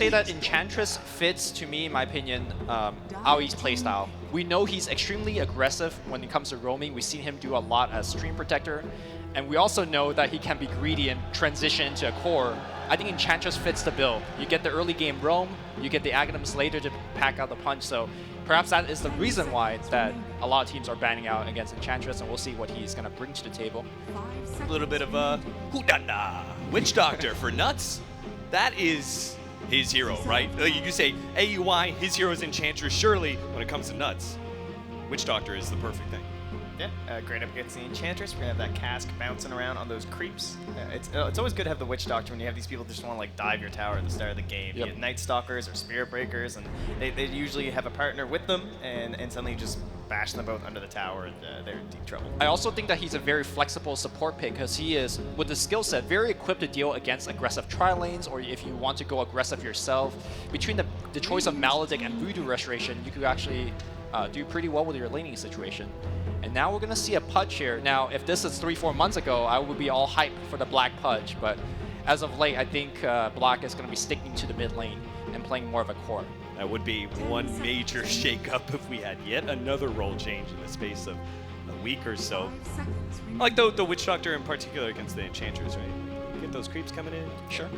say that Enchantress fits, to me, in my opinion, Aoi's playstyle. We know he's extremely aggressive when it comes to roaming. We've seen him do a lot as Stream Protector. And we also know that he can be greedy and transition into a core. I think Enchantress fits the bill. You get the early game roam, you get the Aghanims later to pack out the punch. So perhaps that is the reason why that a lot of teams are banning out against Enchantress, and we'll see what he's going to bring to the table. A little bit of a Hudanda Witch Doctor for Nuts. That is his hero, right? You could say AUI, his hero is Enchantress. Surely, when it comes to Nuts, Witch Doctor is the perfect thing. Yeah, great up against the Enchantress. We're going to have that cask bouncing around on those creeps. It's always good to have the Witch Doctor when you have these people that just want to like dive your tower at the start of the game. Yep. You get Night Stalkers or Spirit Breakers, and they usually have a partner with them, and suddenly you just bash them both under the tower, and they're in deep trouble. I also think that he's a very flexible support pick because he is, with the skill set, very equipped to deal against aggressive tri-lanes, or if you want to go aggressive yourself. Between the choice of Maledict and Voodoo Restoration, you could actually do pretty well with your laning situation. And now we're going to see a Pudge here. Now, if this is 3-4 months ago, I would be all hyped for the Black Pudge, but as of late, I think Black is going to be sticking to the mid lane and playing more of a core. That would be one major shakeup if we had yet another role change in the space of a week or so. Like the Witch Doctor in particular against the Enchantress, right? Get those creeps coming in. Sure.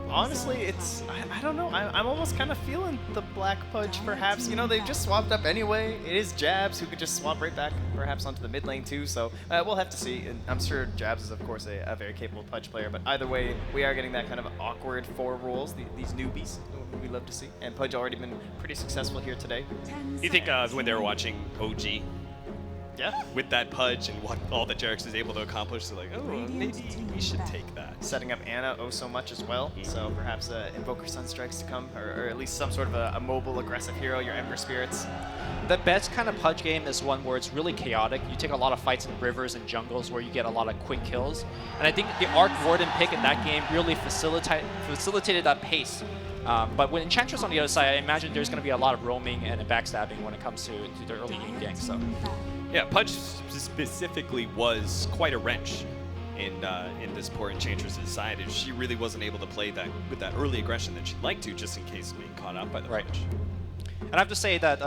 Honestly, it's, I don't know, I'm almost kind of feeling the Black Pudge, perhaps. You know, they've just swapped up anyway. It is Jabs who could just swap right back, perhaps, onto the mid lane too, so we'll have to see. And I'm sure Jabs is, of course, a very capable Pudge player, but either way, we are getting that kind of awkward 4 roles, these newbies who we love to see. And Pudge already been pretty successful here today. You think when they were watching OG, Yeah. with that Pudge and what all that Jarex is able to accomplish, they're like, oh, maybe we should take that. Setting up Anna so much as well, so perhaps Invoker Sunstrikes to come, or at least some sort of a mobile aggressive hero, your Ember Spirits. The best kind of Pudge game is one where it's really chaotic. You take a lot of fights in rivers and jungles where you get a lot of quick kills. And I think the Arc Warden pick in that game really facilitated that pace. But with Enchantress on the other side, I imagine there's going to be a lot of roaming and backstabbing when it comes to the early game gank. So. Yeah, Pudge specifically was quite a wrench in this poor Enchantress's side, and she really wasn't able to play that with that early aggression that she'd like to, just in case of being caught up by the Pudge. And I have to say that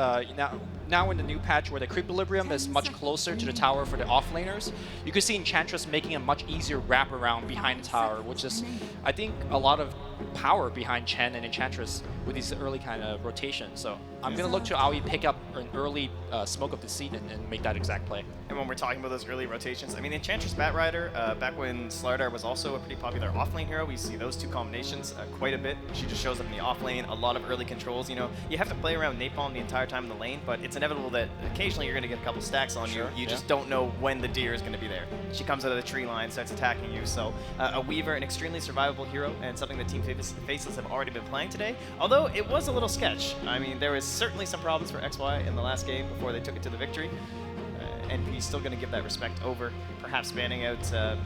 now in the new patch where the creep equilibrium is much closer to the tower for the offlaners, you can see Enchantress making a much easier wraparound behind the tower, which is, I think, a lot of power behind Chen and Enchantress with these early kind of rotations. So I'm going to look to Aoi pick up an early Smoke of Deceit and make that exact play. And when we're talking about those early rotations, I mean, Enchantress Batrider, back when Slardar was also a pretty popular offlane hero, we see those two combinations quite a bit. She just shows up in the offlane, a lot of early controls. You know, you have to play around Napalm the entire time in the lane, but it's inevitable that occasionally you're going to get a couple stacks on you. You just don't know when the deer is going to be there. She comes out of the tree line, starts attacking you. So a Weaver, an extremely survivable hero, and something that Team Faceless have already been playing today. Although it was a little sketch. I mean, there was certainly some problems for XY in the last game before they took it to the victory. And he's still going to give that respect over, perhaps banning out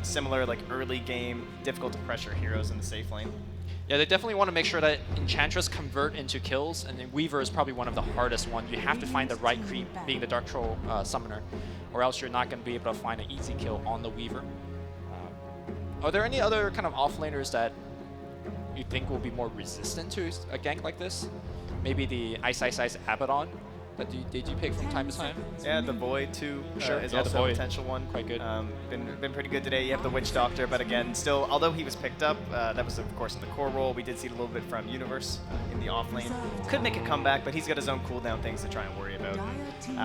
similar like early game, difficult to pressure heroes in the safe lane. Yeah, they definitely want to make sure that Enchantress convert into kills, and then Weaver is probably one of the hardest ones. You have to find the right creep, being the Dark Troll Summoner, or else you're not going to be able to find an easy kill on the Weaver. Are there any other kind of offlaners that you think will be more resistant to a gank like this? Maybe the Ice Abaddon that did you pick from time to time? Yeah, the Void too is also a potential one. Quite good. Been pretty good today. You have the Witch Doctor, but again, still, although he was picked up, that was of course in the core role. We did see it a little bit from Universe in the off lane. Could make a comeback, but he's got his own cooldown things to try and worry about.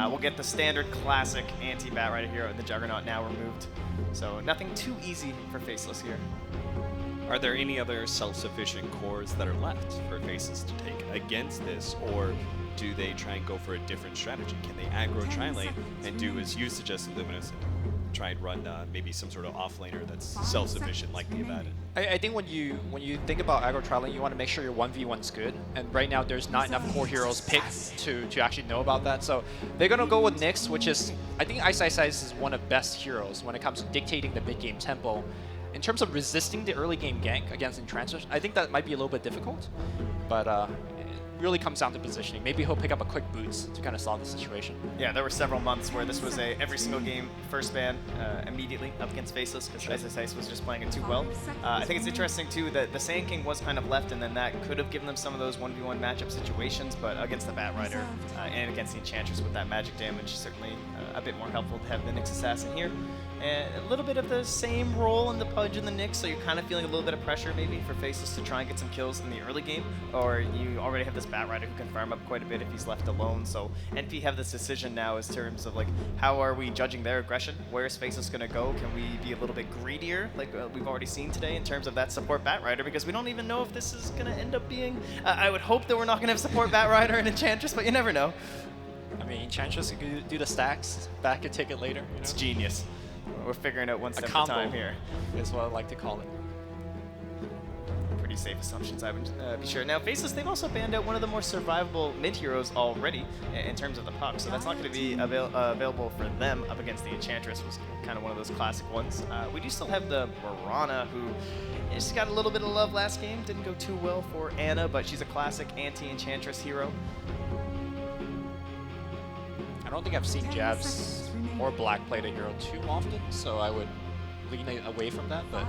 We'll get the standard classic anti-Batrider hero, the Juggernaut now removed. So nothing too easy for Faceless here. Are there any other self-sufficient cores that are left for Faceless to take against this, or do they try and go for a different strategy? Can they aggro tri-lane and do as you suggested, Luminous, and try and run maybe some sort of offlaner that's self-sufficient like the Abaddon? I think when you think about aggro tri-lane, you want to make sure your 1v1's good, and right now there's not enough core heroes picked to actually know about that. So they're gonna go with Nyx, which is, I think Ice is one of the best heroes when it comes to dictating the mid-game tempo. In terms of resisting the early game gank against Enchantress, I think that might be a little bit difficult, but really comes down to positioning. Maybe he'll pick up a quick boots to kind of solve the situation. Yeah, there were several months where this was a every single game first ban immediately up against Faceless because Ice was just playing it too well. I think it's interesting too that the Sand King was kind of left, and then that could have given them some of those 1v1 matchup situations, but against the Bat Rider and against the Enchantress with that magic damage, certainly a bit more helpful to have the Nyx Assassin here. And a little bit of the same role in the Pudge and the Nyx, so you're kind of feeling a little bit of pressure maybe for Faceless to try and get some kills in the early game, or you already have this Bat Rider who can farm up quite a bit if he's left alone. So NP have this decision now in terms of like, how are we judging their aggression? Where is Faceless going to go? Can we be a little bit greedier like we've already seen today in terms of that support Bat Rider? Because we don't even know if this is going to end up being... I would hope that we're not going to have support Bat Rider and Enchantress, but you never know. I mean, Enchantress could do the stacks, back and take it later. You know? It's genius. We're figuring out one step at a time here. Is what I like to call it. Pretty safe assumptions, I would be sure. Now, Faceless, they've also banned out one of the more survivable mid-heroes already in terms of the puck, so that's not going to be available for them up against the Enchantress, was kind of one of those classic ones. We do still have the Mirana, who just got a little bit of love last game. Didn't go too well for Anna, but she's a classic anti-Enchantress hero. I don't think I've seen Jabs or Black play the hero too often, so I would lean away from that, but...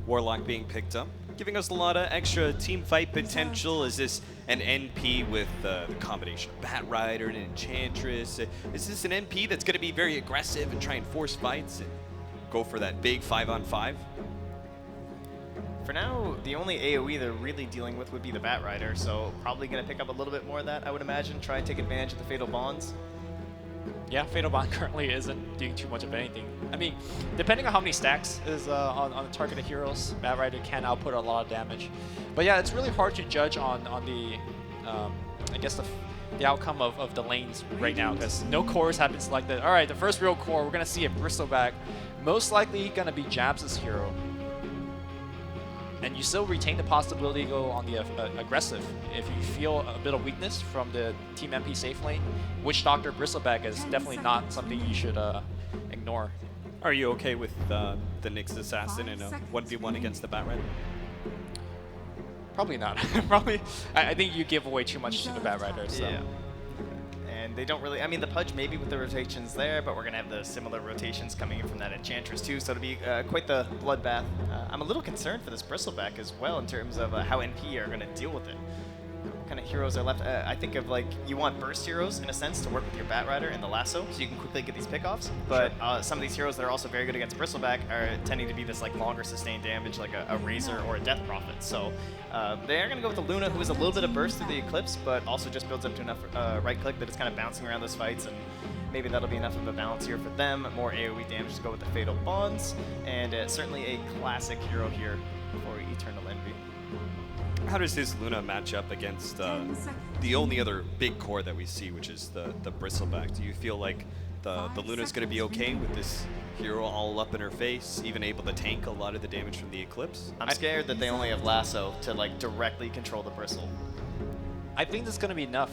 Warlock being picked up, giving us a lot of extra team fight potential. Is this an NP with the combination of Bat Rider and Enchantress? Is this an NP that's going to be very aggressive and try and force fights and go for that big 5-on-5? For now, the only AoE they're really dealing with would be the Bat Rider, so probably going to pick up a little bit more of that, I would imagine. Try and take advantage of the Fatal Bonds. Yeah, Fatal Bond currently isn't doing too much of anything. I mean, depending on how many stacks is on the targeted heroes, Bat Rider can output a lot of damage. But yeah, it's really hard to judge on the, I guess the outcome of the lanes right now, because no cores have been selected. All right, the first real core, we're going to see a Bristleback. Most likely going to be Jabs' hero. And you still retain the possibility to go on the aggressive. If you feel a bit of weakness from the Team MP safe lane, Witch Doctor Bristleback is definitely not something you should ignore. Are you okay with the Nyx Assassin in a 1v1 against the Bat Rider? Probably not. Probably, I think you give away too much to the Bat Rider. So. Yeah. And they don't really, I mean, the Pudge maybe with the rotations there, but we're going to have the similar rotations coming in from that Enchantress too, so it'll be quite the bloodbath. I'm a little concerned for this Bristleback as well in terms of how NP are going to deal with it. What kind of heroes are left? I think of like, you want burst heroes in a sense to work with your Bat Rider and the lasso, so you can quickly get these pickoffs, but some of these heroes that are also very good against Bristleback are tending to be this like longer sustained damage, like a Razor or a Death Prophet. So they are going to go with the Luna, who is a little bit of burst through the Eclipse, but also just builds up to enough right click that it's kind of bouncing around those fights, and maybe that'll be enough of a balance here for them. More AoE damage to go with the Fatal Bonds, and certainly a classic hero here for Eternal Envy. How does this Luna match up against the only other big core that we see, which is the Bristleback? Do you feel like the Luna's going to be okay with this hero all up in her face, even able to tank a lot of the damage from the Eclipse? I'm scared that they only have Lasso to like directly control the Bristle. I think this is going to be enough.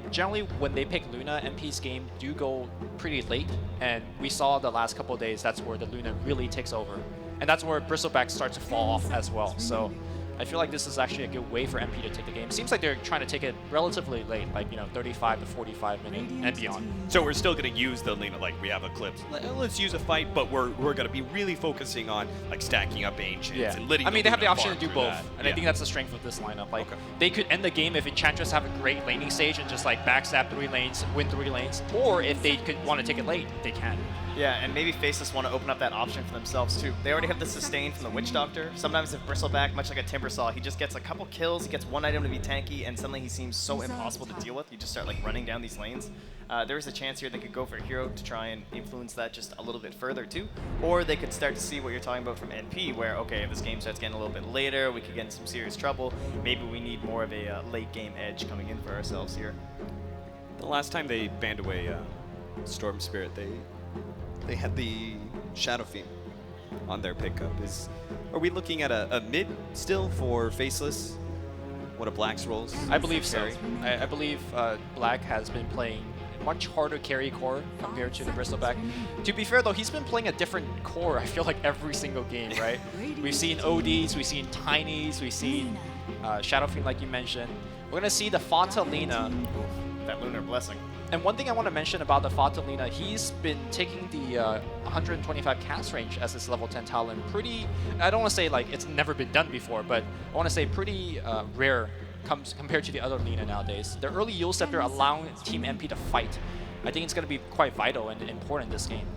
Generally, when they pick Luna, NP's game do go pretty late, and we saw the last couple of days that's where the Luna really takes over. And that's where Bristleback starts to fall off as well. So I feel like this is actually a good way for MP to take the game. Seems like they're trying to take it relatively late, like, 35 to 45 minutes and beyond. So we're still going to use the Luna, like we have Eclipse. Let's use a fight, but we're going to be really focusing on like stacking up Ancients and letting I mean, they have the option to do both, that. and I think that's the strength of this lineup. Like, they could end the game if Enchantress have a great laning stage and just like backstab 3 lanes, win 3 lanes, or if they could want to take it late, they can. Yeah, and maybe Faceless want to open up that option for themselves too. They already have the sustain from the Witch Doctor. Sometimes if Bristleback, much like a Timbersaw, he just gets a couple kills, he gets one item to be tanky, and suddenly he seems so impossible to deal with. You just start like running down these lanes. There is a chance here they could go for a hero to try and influence that just a little bit further too. Or they could start to see what you're talking about from NP, where, okay, if this game starts getting a little bit later, we could get in some serious trouble. Maybe we need more of a late game edge coming in for ourselves here. The last time they banned away Storm Spirit, they had the Shadow Fiend on their pickup. Are we looking at a mid still for Faceless? One of Black's roles? I believe so. I believe Black has been playing much harder carry core compared to the Bristleback. To be fair though, he's been playing a different core, I feel like, every single game, right? We've seen ODs, we've seen Tinies, we've seen Shadow Fiend like you mentioned. We're gonna see the Fontalina. That Lunar Blessing. And one thing I want to mention about the Fontalina, he's been taking the 125 cast range as his level 10 talent pretty, I don't want to say like it's never been done before, but I want to say pretty rare compared to the other Lina nowadays. The early Yule Scepter allowing Team MP to fight, I think it's going to be quite vital and important in this game.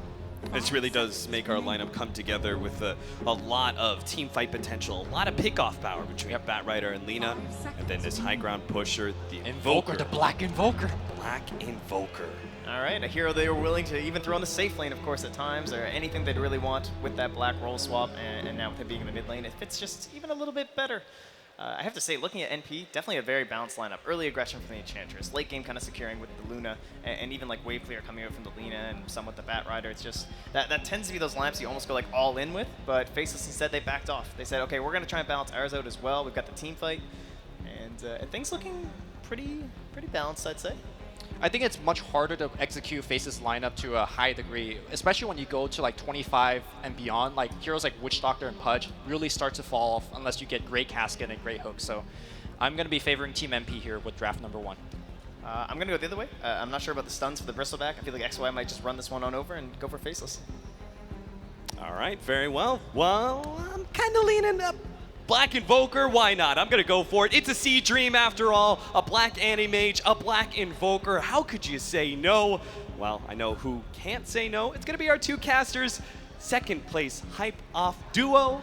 This really does make our lineup come together with a lot of team fight potential, a lot of pickoff power between Batrider and Lina, and then this high ground pusher, the Invoker. The Black Invoker. Black Invoker. All right, a hero they were willing to even throw in the safe lane, of course, at times, or anything they'd really want with that black roll swap, and now with him being in the mid lane, it fits just even a little bit better. I have to say, looking at NP, definitely a very balanced lineup. Early aggression from the Enchantress, late game kind of securing with the Luna, and even like wave clear coming out from the Lina and somewhat the Batrider. It's just, that tends to be those lineups you almost go like all in with, but Faceless instead, they backed off. They said, okay, we're going to try and balance ours out as well. We've got the team fight, and things looking pretty balanced, I'd say. I think it's much harder to execute Face's lineup to a high degree, especially when you go to like 25 and beyond. Like heroes like Witch Doctor and Pudge really start to fall off unless you get Great Casket and Great Hook. So I'm going to be favoring Team MP here with draft number 1. I'm going to go the other way. I'm not sure about the stuns for the Bristleback. I feel like XY might just run this one on over and go for Faceless. All right, very well. Well, I'm kind of leaning up. Black Invoker, why not? I'm going to go for it. It's a Sea Dream after all. A Black Anti-Mage, a Black Invoker. How could you say no? Well, I know who can't say no. It's going to be our two casters. Second place Hype Off duo.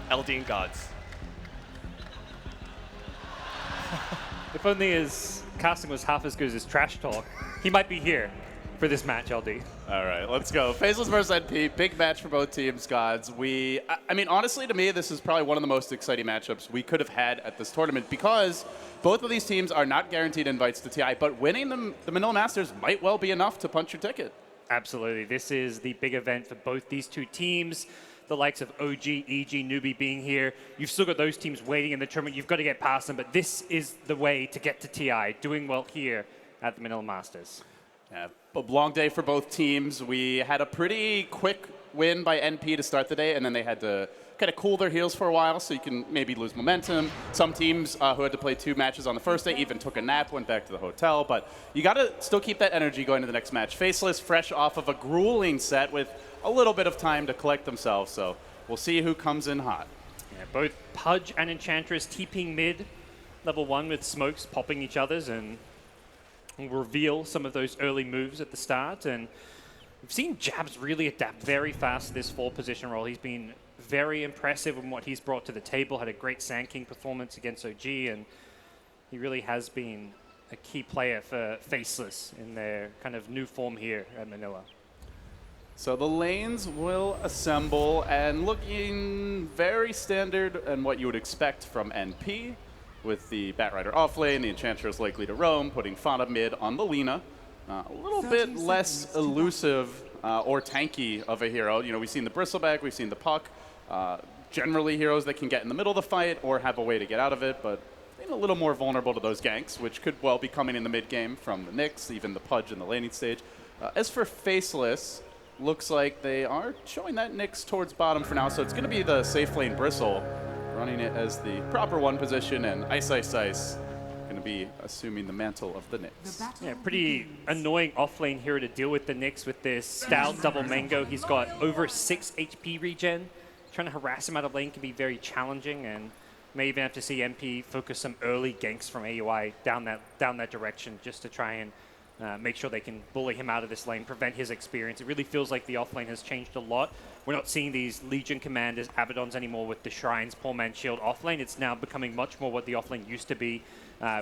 Eldian Gods. If only his casting was half as good as his trash talk, he might be here for this match, LD. All right, let's go. Faceless versus NP, big match for both teams, Gods. I mean, honestly, to me, this is probably one of the most exciting matchups we could have had at this tournament because both of these teams are not guaranteed invites to TI, but winning the Manila Masters might well be enough to punch your ticket. Absolutely. This is the big event for both these two teams. The likes of OG, EG, Newbie being here. You've still got those teams waiting in the tournament. You've got to get past them, but this is the way to get to TI, doing well here at the Manila Masters. Yeah, a long day for both teams. We had a pretty quick win by NP to start the day, and then they had to kind of cool their heels for a while so you can maybe lose momentum. Some teams who had to play 2 matches on the first day even took a nap, went back to the hotel, but you got to still keep that energy going to the next match. Faceless, fresh off of a grueling set with a little bit of time to collect themselves, so we'll see who comes in hot. Yeah, both Pudge and Enchantress TPing mid, level 1 with smokes popping each other's and reveal some of those early moves at the start. And we've seen Jabs really adapt very fast to this 4 position role. He's been very impressive in what he's brought to the table, had a great Sand King performance against OG, and he really has been a key player for Faceless in their kind of new form here at Manila. So the lanes will assemble, and looking very standard and what you would expect from NP, with the Batrider off lane, the Enchantress likely to roam, putting Fana mid on the Lina. A little bit less elusive or tanky of a hero. You know, we've seen the Bristleback, we've seen the Puck. Generally heroes that can get in the middle of the fight or have a way to get out of it, but a little more vulnerable to those ganks, which could well be coming in the mid game from the Nyx, even the Pudge in the laning stage. As for Faceless, looks like they are showing that Nyx towards bottom for now, so it's going to be the safe lane Bristle running it as the proper 1 position, and Ice going to be assuming the mantle of the Nyx. Yeah, pretty annoying offlane hero to deal with the Nyx with this stout double mango. He's got over 6 HP regen. Trying to harass him out of lane can be very challenging, and may even have to see MP focus some early ganks from AUI down that direction just to try and make sure they can bully him out of this lane, prevent his experience. It really feels like the offlane has changed a lot. We're not seeing these Legion Commanders, Abaddons anymore with the Shrines, Poor Man's Shield offlane. It's now becoming much more what the offlane used to be.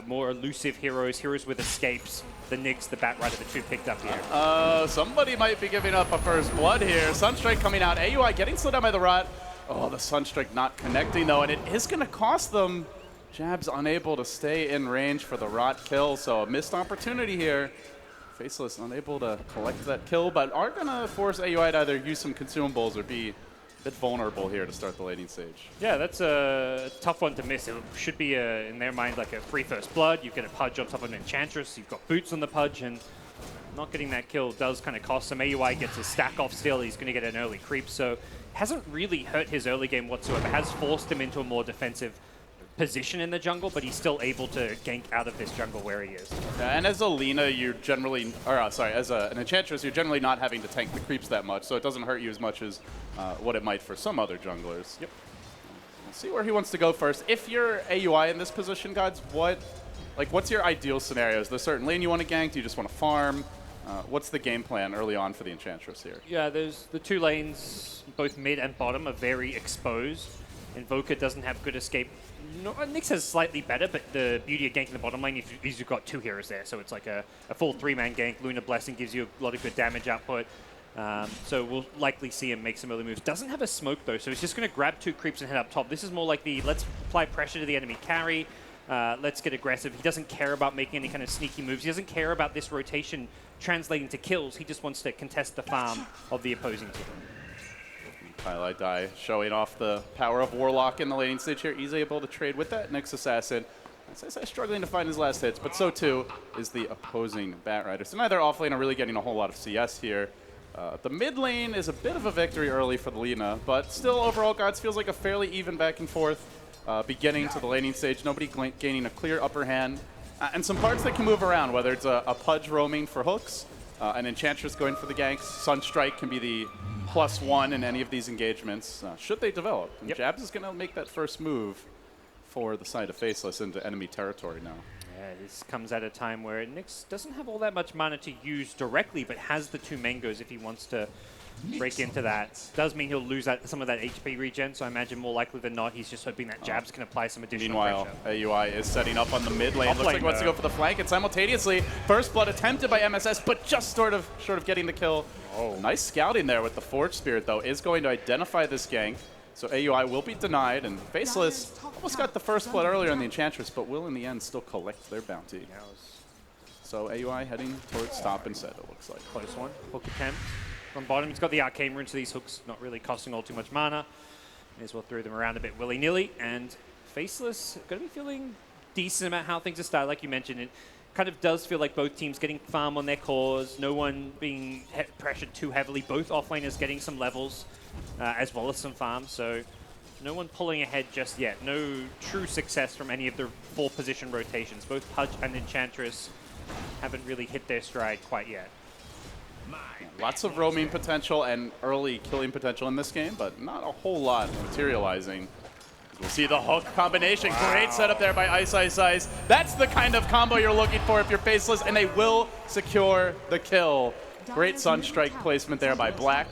More elusive heroes with escapes. The Nyx, the Batrider, the 2 picked up here. Somebody might be giving up a first blood here. Sunstrike coming out. AUI getting slowed down by the Rot. Oh, the Sunstrike not connecting though, and it is going to cost them. Jab's unable to stay in range for the Rot kill, so a missed opportunity here. Faceless unable to collect that kill, but are going to force AUI to either use some consumables or be bit vulnerable here to start the laning stage. Yeah, that's a tough one to miss. It should be, in their mind, like a free first blood. You get a Pudge on top of an Enchantress. You've got boots on the Pudge, and not getting that kill does kind of cost him. AUI gets his stack off still. He's going to get an early creep, so hasn't really hurt his early game whatsoever. Has forced him into a more defensive position in the jungle, but he's still able to gank out of this jungle where he is. And as a Lina, you're generally, as an Enchantress, you're generally not having to tank the creeps that much, so it doesn't hurt you as much as what it might for some other junglers. Yep. We'll see where he wants to go first. If you're AUI in this position, Gods, what's your ideal scenario? Is there a certain lane you want to gank? Do you just want to farm? What's the game plan early on for the Enchantress here? Yeah, there's the two lanes, both mid and bottom, are very exposed. Invoker doesn't have good escape. No, Nyx has slightly better, but the beauty of ganking the bottom lane is you've got two heroes there, so it's like a full three-man gank. Lunar Blessing gives you a lot of good damage output, so we'll likely see him make some early moves. Doesn't have a smoke, though, so he's just going to grab two creeps and head up top. This is more like the let's apply pressure to the enemy carry, let's get aggressive. He doesn't care about making any kind of sneaky moves. He doesn't care about this rotation translating to kills. He just wants to contest the farm of the opposing team. Highlight die showing off the power of Warlock in the laning stage here. He's able to trade with that Nyx Assassin. SSI struggling to find his last hits, but so too is the opposing Batrider. So neither offlane are really getting a whole lot of CS here. The mid lane is a bit of a victory early for the Lina, but still overall, Gods feels like a fairly even back and forth beginning to the laning stage. Nobody gaining a clear upper hand. And some parts that can move around, whether it's a Pudge roaming for hooks, an Enchantress going for the ganks. Sunstrike can be the +1 in any of these engagements, should they develop. And Yep. Jabs is going to make that first move for the side of Faceless into enemy territory now. Yeah, this comes at a time where Nyx doesn't have all that much mana to use directly, but has the two mangoes if he wants to break into that. Does mean he'll lose some of that HP regen, so I imagine more likely than not he's just hoping that Jabs can apply some additional Meanwhile, pressure. AUI is setting up on the mid lane. Top Looks like lane, he wants to though. go for the flank, and simultaneously, first blood attempted by MSS, but just short of getting the kill. Oh. Nice scouting there with the Forge Spirit, though, is going to identify this gank. So AUI will be denied, and Faceless almost got the first blood earlier in the Enchantress, but will in the end still collect their bounty. That was So AUI heading towards stop and set, it looks like. a close one. Hook attempt. From bottom, he's got the Arcane Rune, so these hooks not really costing all too much mana. May as well throw them around a bit willy-nilly. And Faceless going to be feeling decent about how things are started. Like you mentioned, it kind of does feel like both teams getting farm on their cores, no one being pressured too heavily. Both offlaners getting some levels as well as some farms, so no one pulling ahead just yet. No true success from any of the full position rotations. Both Pudge and Enchantress haven't really hit their stride quite yet. Lots of roaming potential and early killing potential in this game, but not a whole lot materializing. We'll see the hook combination. Wow. Great setup there by Ice Ice Ice. That's the kind of combo you're looking for if you're Faceless, and they will secure the kill. Great Sunstrike placement there by Black.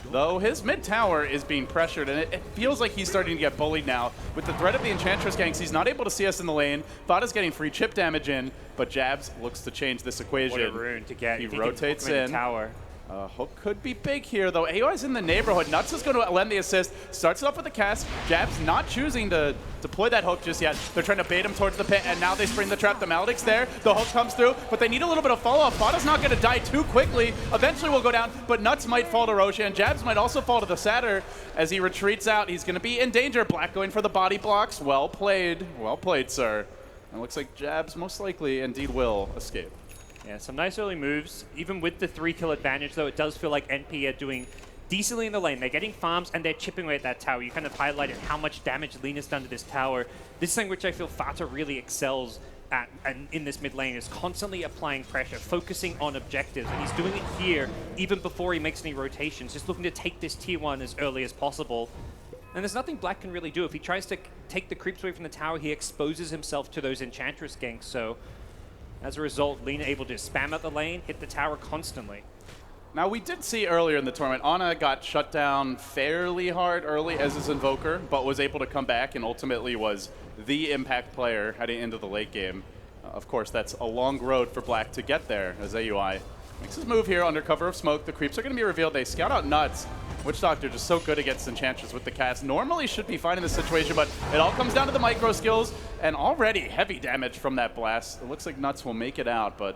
Though his mid tower is being pressured, and it feels like he's starting to get bullied now. With the threat of the Enchantress ganks, he's not able to see us in the lane. Vada's getting free chip damage in, but Jabs looks to change this equation. What a rune to get. He If can rotates hook him in. the tower. Hook could be big here, though. AOI's in the neighborhood. Nuts is going to lend the assist. Starts it off with the cast. Jab's not choosing to deploy that hook just yet. They're trying to bait him towards the pit, and now they spring the trap. The Maledict's there. The hook comes through, but they need a little bit of follow-up. Vada's not going to die too quickly. Eventually will go down, but Nuts might fall to Roshan. Jabs might also fall to the Satyr as he retreats out. He's going to be in danger. Black going for the body blocks. Well played. Well played, sir. And it looks like Jabs most likely indeed will escape. Yeah, some nice early moves. Even with the 3-kill advantage, though, it does feel like NP are doing decently in the lane. They're getting farms, and they're chipping away at that tower. You kind of highlighted how much damage Lina's done to this tower. This is something which I feel Fata really excels at and in this mid lane, is constantly applying pressure, focusing on objectives. And he's doing it here, even before he makes any rotations, just looking to take this tier 1 as early as possible. And there's nothing Black can really do. If he tries to take the creeps away from the tower, he exposes himself to those Enchantress ganks. So as a result, Lina able to spam out the lane, hit the tower constantly. Now, we did see earlier in the tournament, Ana got shut down fairly hard early as his Invoker, but was able to come back and ultimately was the impact player heading into the late game. Of course, that's a long road for Black to get there as AUI makes his move here under cover of smoke. The creeps are going to be revealed. They scout out Nuts. Witch Doctor just so good against Enchantress with the cast. Normally should be fine in this situation, but it all comes down to the micro skills, and already heavy damage from that blast. It looks like Nuts will make it out, but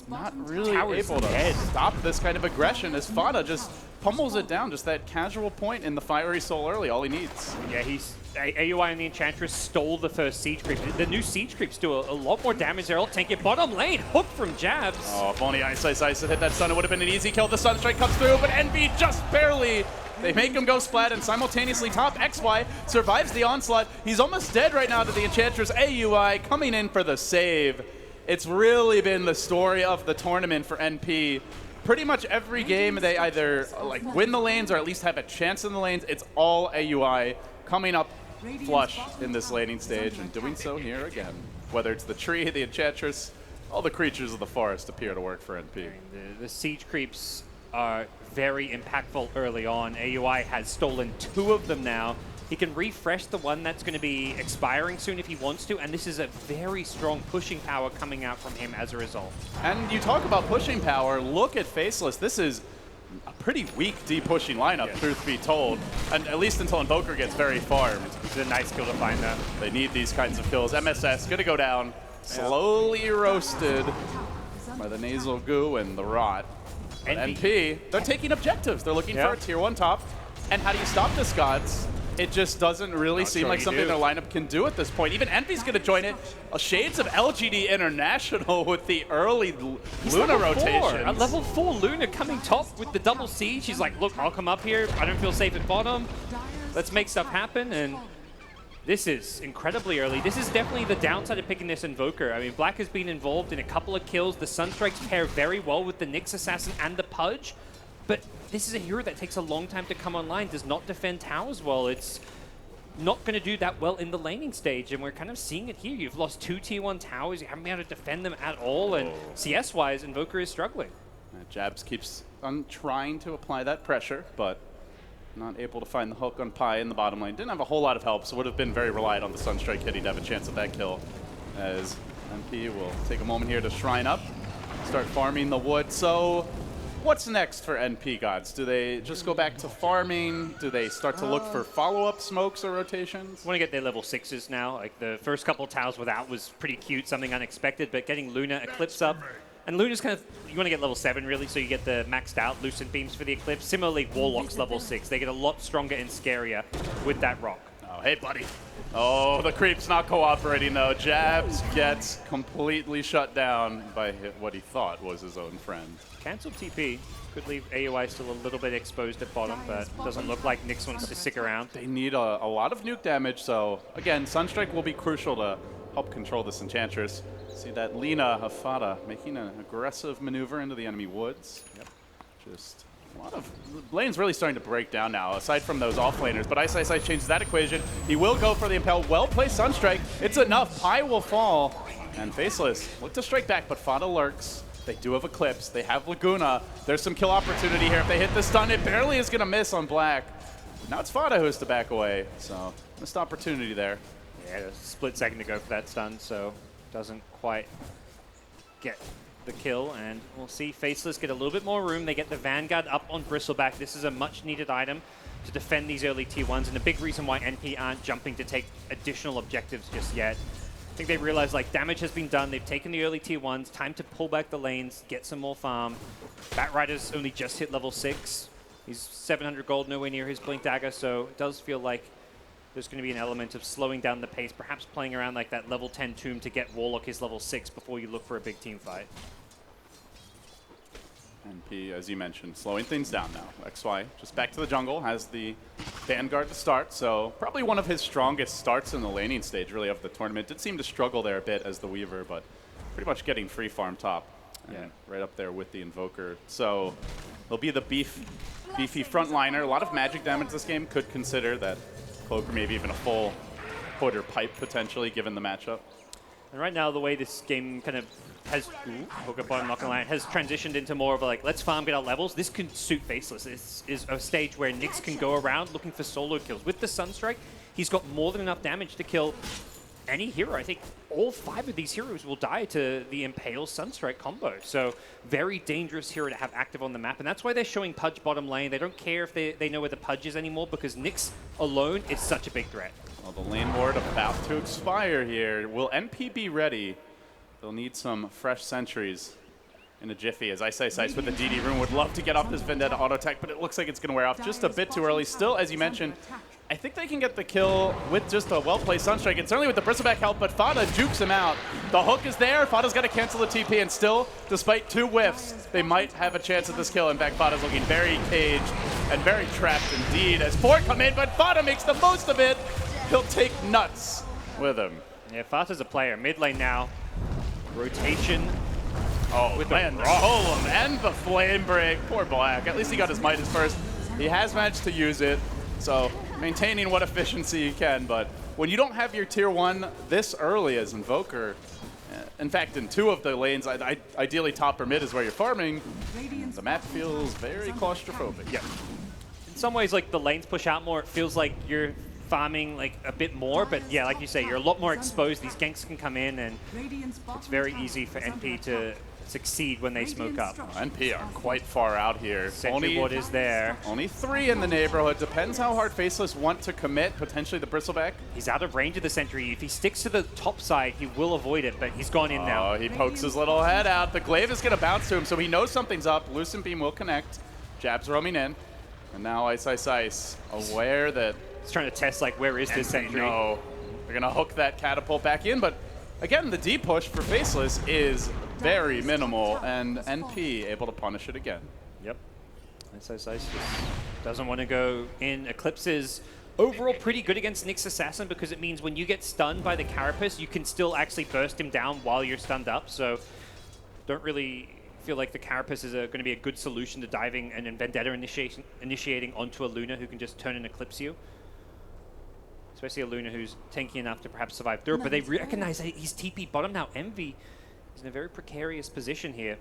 not really able to stop this kind of aggression as Fada just pummels it down. Just that casual point in the Fiery Soul early, all he needs. Yeah, AUI and the Enchantress stole the first Siege Creep. The new Siege Creeps do a lot more damage there. I'll take it. Bottom lane, hook from Jabs. Oh, if only Ice had hit that stun, it would have been an easy kill. The Sunstrike comes through, but NB just barely. They make him go splat, and simultaneously top XY survives the onslaught. He's almost dead right now to the Enchantress. AUI coming in for the save. It's really been the story of the tournament for NP. Pretty much every game they either win the lanes or at least have a chance in the lanes. It's all AUI coming up flush in this laning stage and doing so here again. Whether it's the tree, the Enchantress, all the creatures of the forest appear to work for NP. The Siege Creeps are very impactful early on. AUI has stolen 2 of them now. He can refresh the one that's going to be expiring soon if he wants to, and this is a very strong pushing power coming out from him as a result. And you talk about pushing power, look at Faceless. This is a pretty weak D-pushing lineup, truth be told, and at least until Invoker gets very farmed. It's a nice kill to find that. They need these kinds of kills. MSS gonna go down, slowly roasted by the nasal goo and the rot. But NP, they're taking objectives. They're looking for a tier 1 top. And how do you stop this, Gods? It just doesn't really seem like something their lineup can do at this point. Even Envy's going to join it. Shades of LGD International with the early Luna rotation. At level 4, Luna coming top with the double siege. He's like, look, I'll come up here. I don't feel safe at bottom. Let's make stuff happen. And this is incredibly early. This is definitely the downside of picking this Invoker. I mean, Black has been involved in a couple of kills. The Sunstrikes pair very well with the Nyx Assassin and the Pudge. But this is a hero that takes a long time to come online, does not defend towers well. It's not going to do that well in the laning stage, and we're kind of seeing it here. You've lost 2 tier 1 towers, you haven't been able to defend them at all, and CS-wise, Invoker is struggling. Jabs keeps on trying to apply that pressure, but not able to find the hook on Pi in the bottom lane. Didn't have a whole lot of help, so would have been very reliant on the Sunstrike hitting to have a chance at that kill, as MP will take a moment here to shrine up, start farming the wood. So what's next for NP, Gods? Do they just go back to farming? Do they start to look for follow-up smokes or rotations? Want to get their level 6s now. Like the first couple of towers without was pretty cute, something unexpected, but getting Luna Eclipse up. And Luna's kind of, you want to get level 7 really, so you get the maxed out Lucent Beams for the Eclipse. Similarly, Warlock's level 6. They get a lot stronger and scarier with that rock. Oh, hey, buddy. Oh, the creep's not cooperating, though. Jabs gets completely shut down by what he thought was his own friend. Cancelled TP. Could leave AUI still a little bit exposed at bottom, but doesn't look like Nyx wants to stick around. They need a lot of nuke damage, so again, Sunstrike will be crucial to help control this Enchantress. See that Lina Hafada making an aggressive maneuver into the enemy woods. Yep. Just a lot of lane's really starting to break down now, aside from those off-laners, but Ice changes that equation. He will go for the Impel. Well-placed Sunstrike. It's enough. Pi will fall, and Faceless look to strike back, but Fada lurks. They do have Eclipse. They have Laguna. There's some kill opportunity here. If they hit the stun, it barely is going to miss on Black. Now it's Fada who has to back away, so missed opportunity there. Yeah, a split second to go for that stun, so doesn't quite get the kill, and we'll see Faceless get a little bit more room. They get the Vanguard up on Bristleback. This is a much-needed item to defend these early tier 1s, and a big reason why NP aren't jumping to take additional objectives just yet. I think they realize like damage has been done. They've taken the early tier 1s. Time to pull back the lanes, get some more farm. Batrider's only just hit level 6. He's 700 gold, nowhere near his Blink Dagger, so it does feel like there's going to be an element of slowing down the pace, perhaps playing around like that level 10 tomb to get Warlock his level 6 before you look for a big team fight. NP, as you mentioned, slowing things down now. XY just back to the jungle, has the Vanguard to start, so probably one of his strongest starts in the laning stage, really, of the tournament. Did seem to struggle there a bit as the Weaver, but pretty much getting free farm top. And right up there with the Invoker. So he'll be the beefy frontliner. A lot of magic damage this game. Could consider that cloak or maybe even a full quarter pipe potentially, given the matchup. And right now, the way this game kind of has, hook up on, not gonna lie, has transitioned into more of a like, let's farm, get our levels. This can suit Faceless. This is a stage where Nyx can go around looking for solo kills. With the Sunstrike, he's got more than enough damage to kill any hero. I think all 5 of these heroes will die to the Impale Sunstrike combo. So very dangerous hero to have active on the map. And that's why they're showing Pudge bottom lane. They don't care if they know where the Pudge is anymore, because Nyx alone is such a big threat. Well, the lane ward about to expire here. Will NP be ready? They'll need some fresh sentries. in a jiffy, as Ice with the DD rune would love to get off this Vendetta auto attack, but it looks like it's going to wear off just a bit too early. Still, as you mentioned, I think they can get the kill with just a well-placed Sunstrike, and certainly with the Bristleback help, but Fada jukes him out. The hook is there, Fada's got to cancel the TP, and still, despite 2 whiffs, they might have a chance at this kill. In fact, Fada's looking very caged and very trapped indeed as 4 come in, but Fada makes the most of it. He'll take nuts with him. Yeah, Fata's a player. Mid lane now. Rotation. Oh, with man, the the Golem and the Flame Break. Poor Black. At least he got his Midas first. He has managed to use it, so maintaining what efficiency he can. But when you don't have your tier 1 this early as Invoker, in fact, in 2 of the lanes, ideally top or mid is where you're farming, the map feels very claustrophobic. Yeah. In some ways, like, the lanes push out more. It feels like you're farming like a bit more, but yeah, like you say, you're a lot more exposed. These ganks can come in, and it's very easy for NP to succeed when they smoke up. NP are quite far out here. Sentry ward is there. Only 3 in the neighborhood. Depends how hard Faceless want to commit. Potentially the Bristleback. He's out of range of the sentry. If he sticks to the top side, he will avoid it, but he's gone in now. Oh, he pokes his little head out. The glaive is going to bounce to him, so he knows something's up. Lucent Beam will connect. Jabs roaming in. And now Ice aware that He's trying to test, like, where is this sentry? No, they're going to hook that catapult back in, but again, the D push for Faceless is very minimal, and NP able to punish it again. Yep. Ice just doesn't want to go in. Eclipse is overall pretty good against Nyx Assassin because it means when you get stunned by the Carapace, you can still actually burst him down while you're stunned up, so don't really feel like the Carapace is going to be a good solution to diving and then Vendetta initiating onto a Luna who can just turn and Eclipse you. Especially a Luna who's tanky enough to perhaps survive through it, but they recognize that he's TP bottom now. Envy is in a very precarious position here.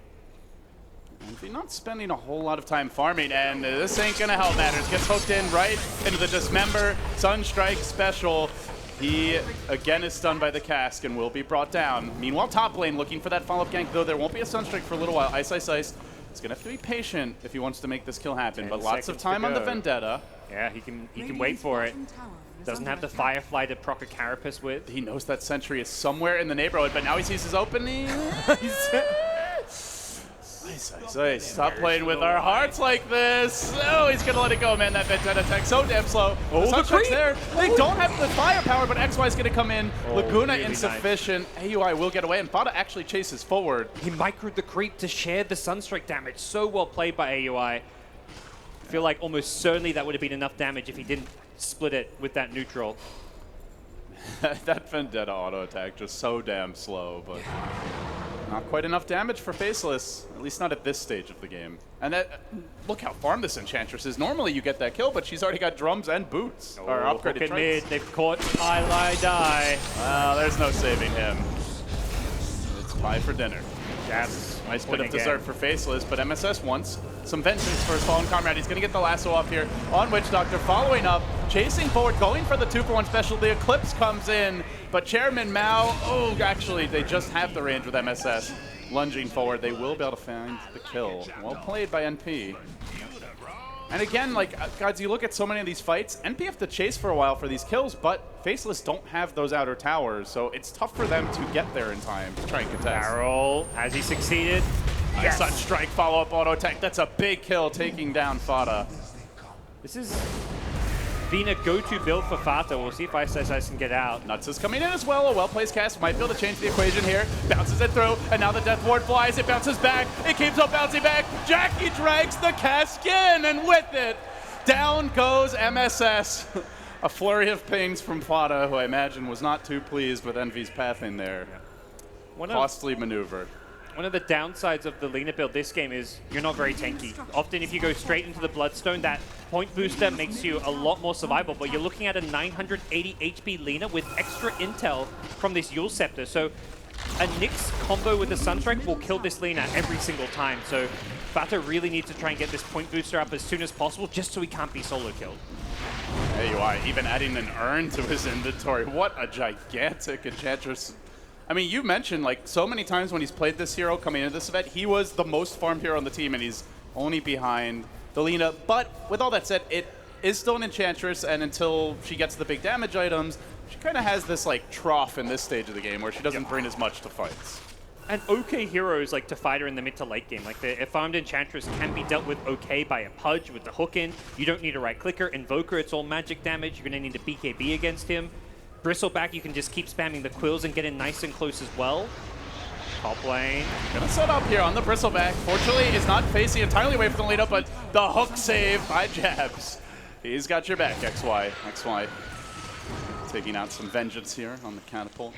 Envy not spending a whole lot of time farming, and this ain't gonna help matters. Gets hooked in right into the Dismember Sunstrike special. He again is stunned by the cask and will be brought down. Meanwhile, top lane looking for that follow-up gank, though there won't be a Sunstrike for a little while. Ice is gonna have to be patient if he wants to make this kill happen, but lots of time on the Vendetta. Yeah, he can wait for it. Doesn't have the Firefly to proc a Carapace with. He knows that sentry is somewhere in the neighborhood, but now he sees his opening. Stop playing with our hearts like this. Oh, he's going to let it go, man. That Vendetta attack so damn slow. Oh, the creep there. They don't have the firepower, but XY's going to come in. Laguna really insufficient. Nice. AUI will get away, and Fada actually chases forward. He microed the creep to share the Sunstrike damage. So well played by AUI. I feel like almost certainly that would have been enough damage if he didn't split it with that neutral. That Vendetta auto attack just so damn slow, but not quite enough damage for Faceless, at least not at this stage of the game. And that, look how farmed this Enchantress is. Normally you get that kill, but she's already got drums and boots. Or upgraded traits. Mid. They've caught Die. Well, there's no saving him. It's pie for dinner. Jabs. Nice bit of dessert for Faceless, but MSS wants some vengeance for his fallen comrade. He's going to get the lasso off here on Witch Doctor, following up, chasing forward, going for the 2-for-1 special. The Eclipse comes in, but Chairman Mao, oh, actually, they just have the range with MSS. Lunging forward, they will be able to find the kill. Well played by NP. And again, like, guys, you look at so many of these fights, NP have to chase for a while for these kills, but Faceless don't have those outer towers, so it's tough for them to get there in time to try and contest. Barrel, has he succeeded? Yes. Sunstrike follow-up auto attack. That's a big kill, taking down Fada. This is been a go-to build for Fata. We'll see if Ice can get out. Nuts is coming in as well. A well-placed cast might be able to change the equation here. Bounces it through, and now the Death Ward flies. It bounces back. It keeps on bouncing back. Jackie drags the cask in, and with it, down goes MSS. A flurry of pings from Fada, who I imagine was not too pleased with Envy's pathing there. Yeah. Costly maneuver. One of the downsides of the Lina build this game is you're not very tanky. Often if you go straight into the Bloodstone, that point booster makes you a lot more survivable, but you're looking at a 980 HP Lina with extra intel from this Yule Scepter. So a Nyx combo with the Sunstrike will kill this Lina every single time. So Fata really needs to try and get this point booster up as soon as possible just so he can't be solo killed. AUI even adding an urn to his inventory. What a gigantic Enchantress. I mean, you mentioned, like, so many times when he's played this hero coming into this event, he was the most farmed hero on the team, and he's only behind the Lina. But with all that said, it is still an Enchantress, and until she gets the big damage items, she kind of has this, like, trough in this stage of the game where she doesn't bring as much to fights. And okay heroes like to fight her in the mid to late game. Like the farmed Enchantress can be dealt with okay by a Pudge with the hook in. You don't need a right clicker. Invoker, it's all magic damage. You're going to need a BKB against him. Bristleback, you can just keep spamming the quills and get in nice and close as well. Top lane. Gonna set up here on the Bristleback. Fortunately, is not facing entirely away from the lead up, but the hook save by Jabs. He's got your back, XY. XY taking out some vengeance here on the catapult.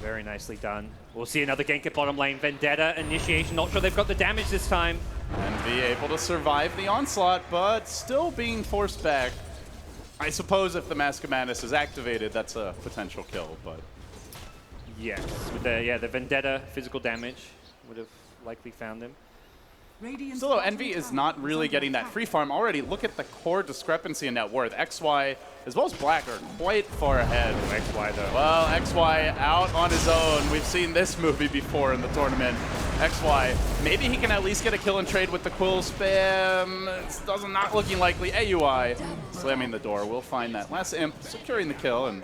Very nicely done. We'll see another gank at bottom lane. Vendetta, initiation. Not sure they've got the damage this time. And be able to survive the onslaught, but still being forced back. I suppose if the Mask of Madness is activated, that's a potential kill, but... Yes, with the Vendetta physical damage would have likely found him. Still though, Envy is not really getting that free farm already. Look at the core discrepancy in net worth. XY as well as Black are quite far ahead. XY though. Well, XY out on his own. We've seen this movie before in the tournament. XY, maybe he can at least get a kill and trade with the Quill spam. It's not looking likely. AUI slamming the door. We'll find that last imp securing the kill, and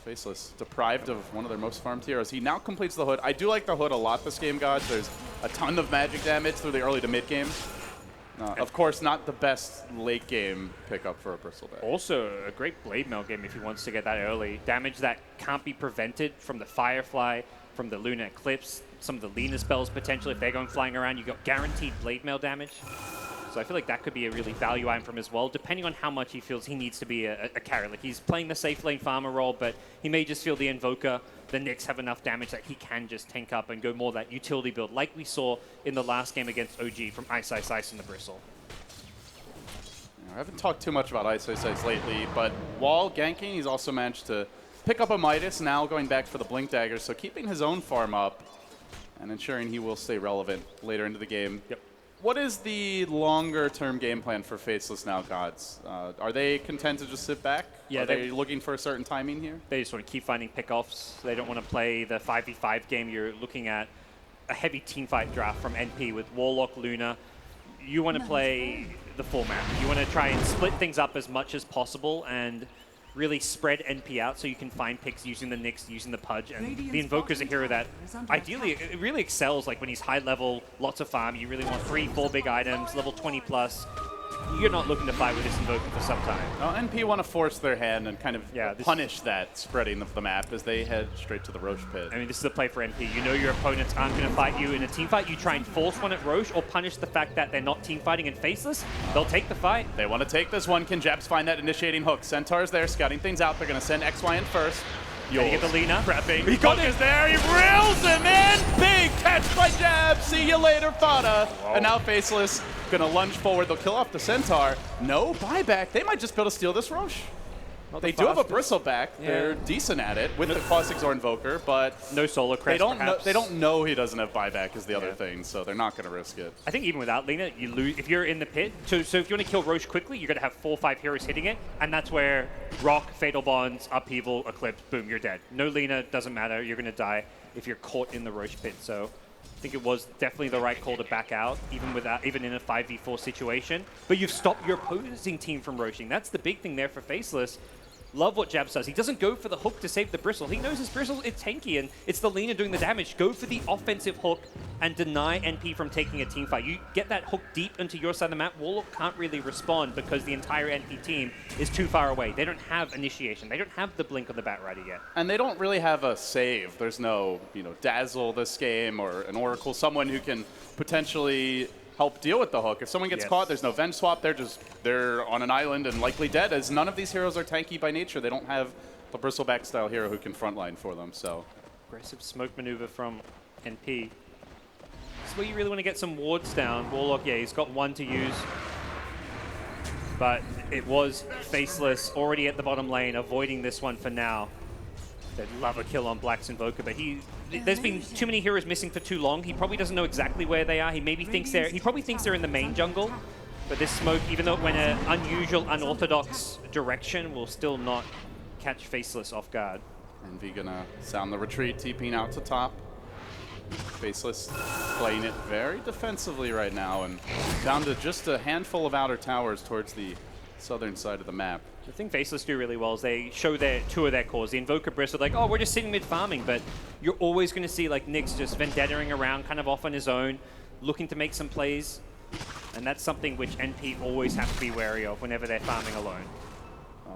Faceless deprived of one of their most farmed heroes. He now completes the hood. I do like the hood a lot this game, gods. There's a ton of magic damage through the early to mid game. Of course, not the best late game pickup for a Bristleback. Also, a great Blade Mail game if he wants to get that early. Damage that can't be prevented from the Firefly, from the Lunar Eclipse, some of the Lena spells potentially. If they're going flying around, you got guaranteed Blade Mail damage. So I feel like that could be a really value item from him as well, depending on how much he feels he needs to be a carry. Like he's playing the safe lane farmer role, but he may just feel the Invoker, the Nyx have enough damage that he can just tank up and go more that utility build, like we saw in the last game against OG from Ice Ice Ice and the Bristle. I haven't talked too much about Ice Ice Ice lately, but while ganking, he's also managed to pick up a Midas, now going back for the Blink Dagger, so keeping his own farm up and ensuring he will stay relevant later into the game. Yep. What is the longer-term game plan for Faceless now, gods? Are they content to just sit back? Yeah, Are they looking for a certain timing here? They just want to keep finding pickoffs. They don't want to play the 5v5 game. You're looking at a heavy teamfight draft from NP with Warlock, Luna. You want to play the format. You want to try and split things up as much as possible and really spread NP out so you can find picks using the Nyx, using the Pudge. And the Invoker's a hero that ideally it really excels like when he's high level, lots of farm. You really want 3-4 big items, level 20 plus. You're not looking to fight with this Invoker for some time. Well, NP want to force their hand and kind of punish that spreading of the map as they head straight to the Roche pit. I mean, this is a play for NP. You know your opponents aren't going to fight you in a team fight. You try and force one at Roche or punish the fact that they're not team fighting and Faceless. They'll take the fight. They want to take this one. Can Jabs find that initiating hook? Centaur's there, scouting things out. They're going to send XY in first. You get the Lena. Prepping. He is there. He reels him in. Big catch by Jabs. See you later, Fada. And now Faceless going to lunge forward. They'll kill off the Centaur. No buyback. They might just be able to steal this Roche. They do have a Bristleback. Yeah. They're decent at it with the Classic Zor Invoker, but no Solar Crest, they don't know he doesn't have buyback is the other thing, so they're not going to risk it. I think even without Lena, you lose if you're in the pit. So if you want to kill Roche quickly, you're going to have 4 or 5 heroes hitting it, and that's where Rock, Fatal Bonds, Upheaval, Eclipse, boom, you're dead. No Lena, doesn't matter. You're going to die if you're caught in the Roche pit. So I think it was definitely the right call to back out, even in a 5v4 situation. But you've stopped your opposing team from roaching. That's the big thing there for Faceless. Love what Jabs does. He doesn't go for the hook to save the Bristle. He knows his Bristle is tanky, and it's the Lena doing the damage. Go for the offensive hook and deny NP from taking a team fight. You get that hook deep into your side of the map, Warlock can't really respond because the entire NP team is too far away. They don't have initiation. They don't have the blink on the Bat Rider yet. And they don't really have a save. There's no, Dazzle this game or an Oracle, someone who can potentially help deal with the hook. If someone gets caught, there's no Venge Swap. They're on an island and likely dead, as none of these heroes are tanky by nature. They don't have the Bristleback style hero who can frontline for them. So aggressive smoke maneuver from NP. This is where you really want to get some wards down. Warlock, he's got 1 to use. But it was Faceless already at the bottom lane, avoiding this one for now. They'd love a kill on Black's Invoker, but there's been too many heroes missing for too long. He probably doesn't know exactly where they are. He probably thinks they're in the main jungle, but this smoke, even though it went an unusual, unorthodox direction, will still not catch Faceless off guard. Envy gonna sound the retreat, TPing out to top. Faceless playing it very defensively right now, and down to just a handful of outer towers towards the southern side of the map. The thing Faceless do really well is they show two of their cores. The Invoker Bristle, like, oh, we're just sitting mid farming, but you're always going to see like Nyx just vendettaing around, kind of off on his own, looking to make some plays, and that's something which NP always have to be wary of whenever they're farming alone.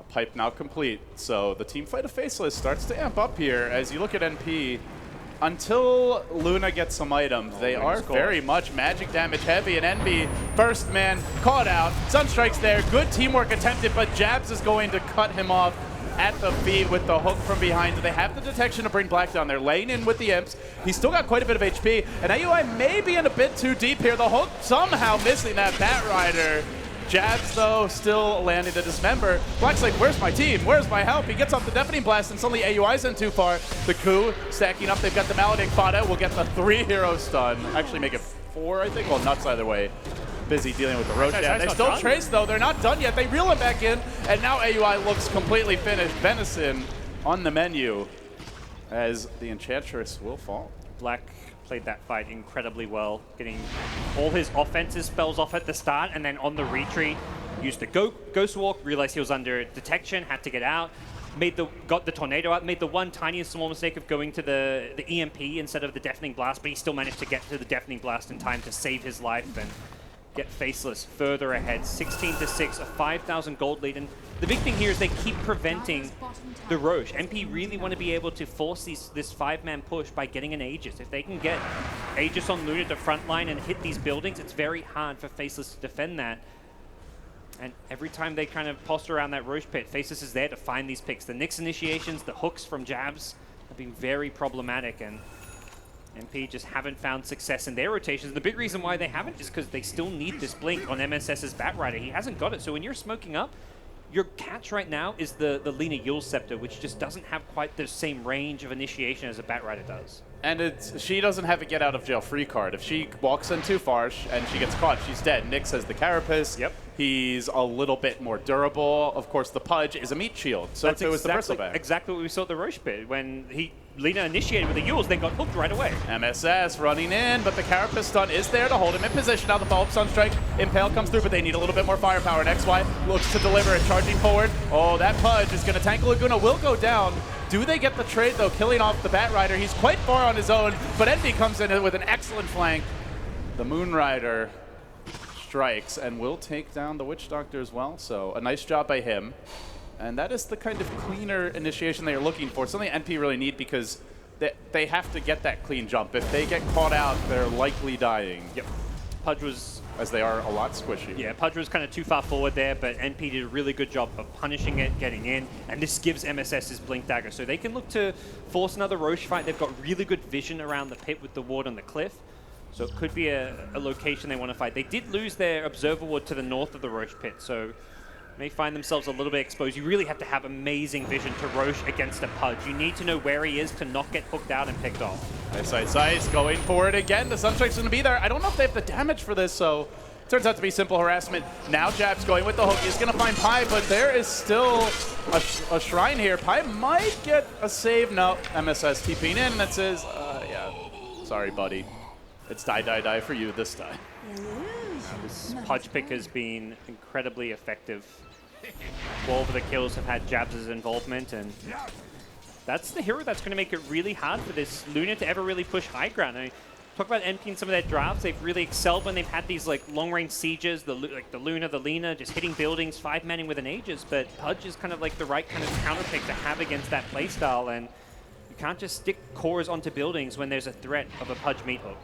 Pipe now complete, so the team fight of Faceless starts to amp up here as you look at NP. Until Luna gets some items, they are very much magic damage heavy, and NB, first man, caught out. Sunstrike's there, good teamwork attempted, but Jabs is going to cut him off at the feet with the hook from behind. They have the detection to bring Black down. They're laying in with the imps. He's still got quite a bit of HP, and AUI may be in a bit too deep here. The hook somehow missing that Bat Rider. Jabs, though, still landing the dismember. Black's like, where's my team? Where's my help? He gets off the Deafening Blast, and suddenly AUI's in too far. The coup stacking up. They've got the Maladin fought out. We'll get the 3-hero stun. Actually make it 4, I think. Well, nuts either way. Busy dealing with the Roach. Yeah, they still trace, though. They're not done yet. They reel him back in, and now AUI looks completely finished. Venison on the menu as the Enchantress will fall. Black played that fight incredibly well, getting all his offensive spells off at the start, and then on the retreat, used the Ghost Walk, realized he was under detection, had to get out, got the Tornado out, made the one tiniest small mistake of going to the EMP instead of the Deafening Blast, but he still managed to get to the Deafening Blast in time to save his life and get Faceless further ahead. 16-6, a 5,000 gold lead, and the big thing here is they keep preventing the Roche. MP really want to be able to force this 5-man push by getting an Aegis. If they can get Aegis on Luna to front line and hit these buildings, it's very hard for Faceless to defend that. And every time they kind of posture around that Roche pit, Faceless is there to find these picks. The Nyx initiations, the hooks from Jabs have been very problematic, and MP just haven't found success in their rotations. The big reason why they haven't is because they still need this blink on MSS's Bat Rider. He hasn't got it, so when you're smoking up, your catch right now is the Lina Yule Scepter, which just doesn't have quite the same range of initiation as a Bat Rider does. And she doesn't have a get out of jail free card. If she walks in too far and she gets caught, she's dead. Nyx has the Carapace. Yep. He's a little bit more durable. Of course, the Pudge is a meat shield. So too is the Bristleback. Exactly what we saw at the Roche pit. When Lina initiated with the Yules, they got hooked right away. MSS running in, but the Carapace stun is there to hold him in position. Now the follow-up Sunstrike. Impale comes through, but they need a little bit more firepower. And XY looks to deliver it, charging forward. Oh, that Pudge is going to tank Laguna, will go down. Do they get the trade, though, killing off the Bat Rider? He's quite far on his own, but Envy comes in with an excellent flank. The Moon Rider strikes and will take down the Witch Doctor as well, so a nice job by him. And that is the kind of cleaner initiation they are looking for, something NP really need because they have to get that clean jump. If they get caught out, they're likely dying. Yep. Pudge was... as they are a lot squishy. Yeah, Pudge was kind of too far forward there, but NP did a really good job of punishing it, getting in, and this gives MSS his Blink Dagger. So they can look to force another Roche fight. They've got really good vision around the pit with the ward on the cliff. So it could be a location they want to fight. They did lose their Observer Ward to the north of the Roche pit, so may find themselves a little bit exposed. You really have to have amazing vision to Roche against a Pudge. You need to know where he is to not get hooked out and picked off. Nice, going for it again. The Sunstrike's going to be there. I don't know if they have the damage for this, so turns out to be simple harassment. Now Jab's going with the hook. He's going to find Pi, but there is still a shrine here. Pi might get a save. No, MSS TPing in, and it says, yeah, sorry, buddy. It's die for you this time. This Pudge pick has been incredibly effective. 12 of the kills have had Jabs' involvement, and that's the hero that's going to make it really hard for this Luna to ever really push high ground. I mean, talk about NP in some of their drafts. They've really excelled when they've had these like long-range sieges, like the Luna, the Lina, just hitting buildings, 5-manning with an Aegis. But Pudge is kind of like the right kind of counter pick to have against that playstyle, and you can't just stick cores onto buildings when there's a threat of a Pudge meat hook.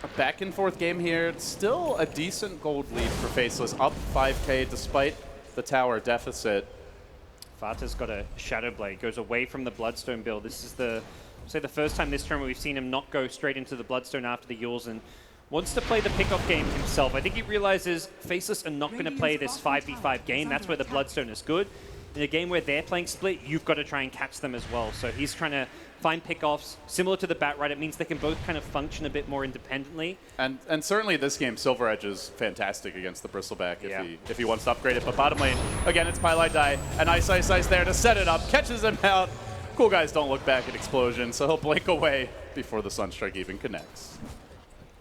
A back and forth game here. It's still a decent gold lead for Faceless, up 5k despite the tower deficit. Fata's got a Shadow Blade, goes away from the Bloodstone build. This is the first time this tournament we've seen him not go straight into the Bloodstone after the Yules, and wants to play the pickoff game himself. I think he realizes Faceless are not going to play this 5v5 game. That's where the Bloodstone is good. In a game where they're playing split, you've got to try and catch them as well. So he's trying to find pickoffs. Similar to the Bat Rider, it means they can both kind of function a bit more independently. And certainly this game, Silver Edge is fantastic against the Bristleback if he wants to upgrade it. But bottom lane, again, it's Pylite Die, and Ice there to set it up, catches him out. Cool guys don't look back at Explosion, so he'll blink away before the Sunstrike even connects.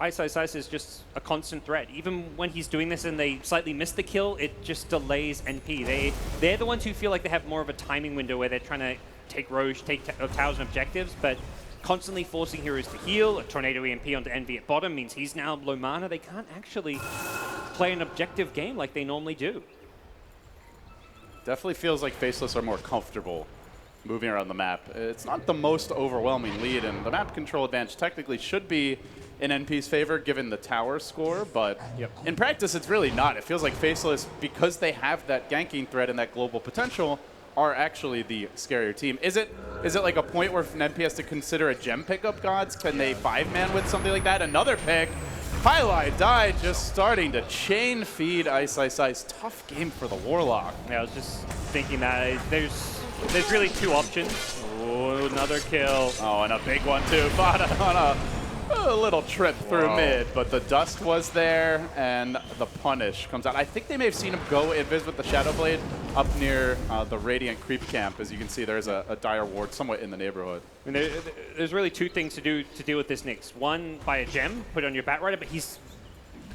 Ice is just a constant threat. Even when he's doing this and they slightly miss the kill, it just delays NP. They're the ones who feel like they have more of a timing window where they're trying to take Roche, take towers and objectives, but constantly forcing heroes to heal. A Tornado EMP onto Envy at bottom means he's now low mana. They can't actually play an objective game like they normally do. Definitely feels like Faceless are more comfortable moving around the map. It's not the most overwhelming lead, and the map control advantage technically should be in NP's favor given the tower score, but in practice it's really not. It feels like Faceless, because they have that ganking threat and that global potential, are actually the scarier team. Is it like a point where NP has to consider a gem pickup, gods? Can they 5-man with something like that? Another pick. Highlight died, just starting to chain feed Ice. Tough game for the Warlock. Yeah, I was just thinking that there's really two options. Oh, another kill. Oh, and a big one too. Fada on a little trip through mid, but the dust was there, and the punish comes out. I think they may have seen him go invis with the Shadow Blade up near the Radiant creep camp. As you can see, there's a dire ward somewhat in the neighborhood. I mean, there's really two things to deal with this Nyx. One, buy a gem, put it on your Batrider, but he's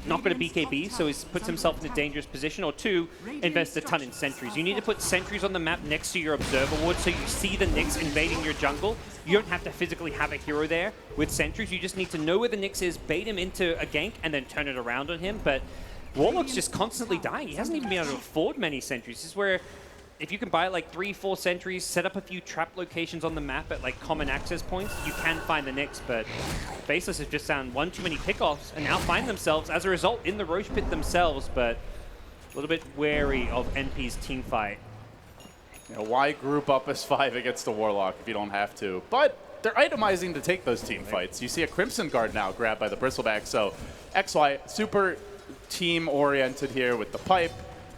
not going to BKB, so he puts himself in a dangerous position. Or two, invest a ton in sentries. You need to put sentries on the map next to your observer ward so you see the Nyx invading your jungle. You don't have to physically have a hero there with sentries. You just need to know where the Nyx is, bait him into a gank, and then turn it around on him. But Warlock's just constantly dying. He hasn't even been able to afford many sentries. This is where if you can buy like 3-4 sentries, set up a few trap locations on the map at like common access points, you can find the Nyx, but Faceless have just found one too many pickoffs and now find themselves, as a result, in the Roche pit themselves, but a little bit wary of NP's team fight. You know, why group up as 5 against a Warlock if you don't have to? But they're itemizing to take those team fights. You see a Crimson Guard now grabbed by the Bristleback, so XY super team-oriented here with the pipe.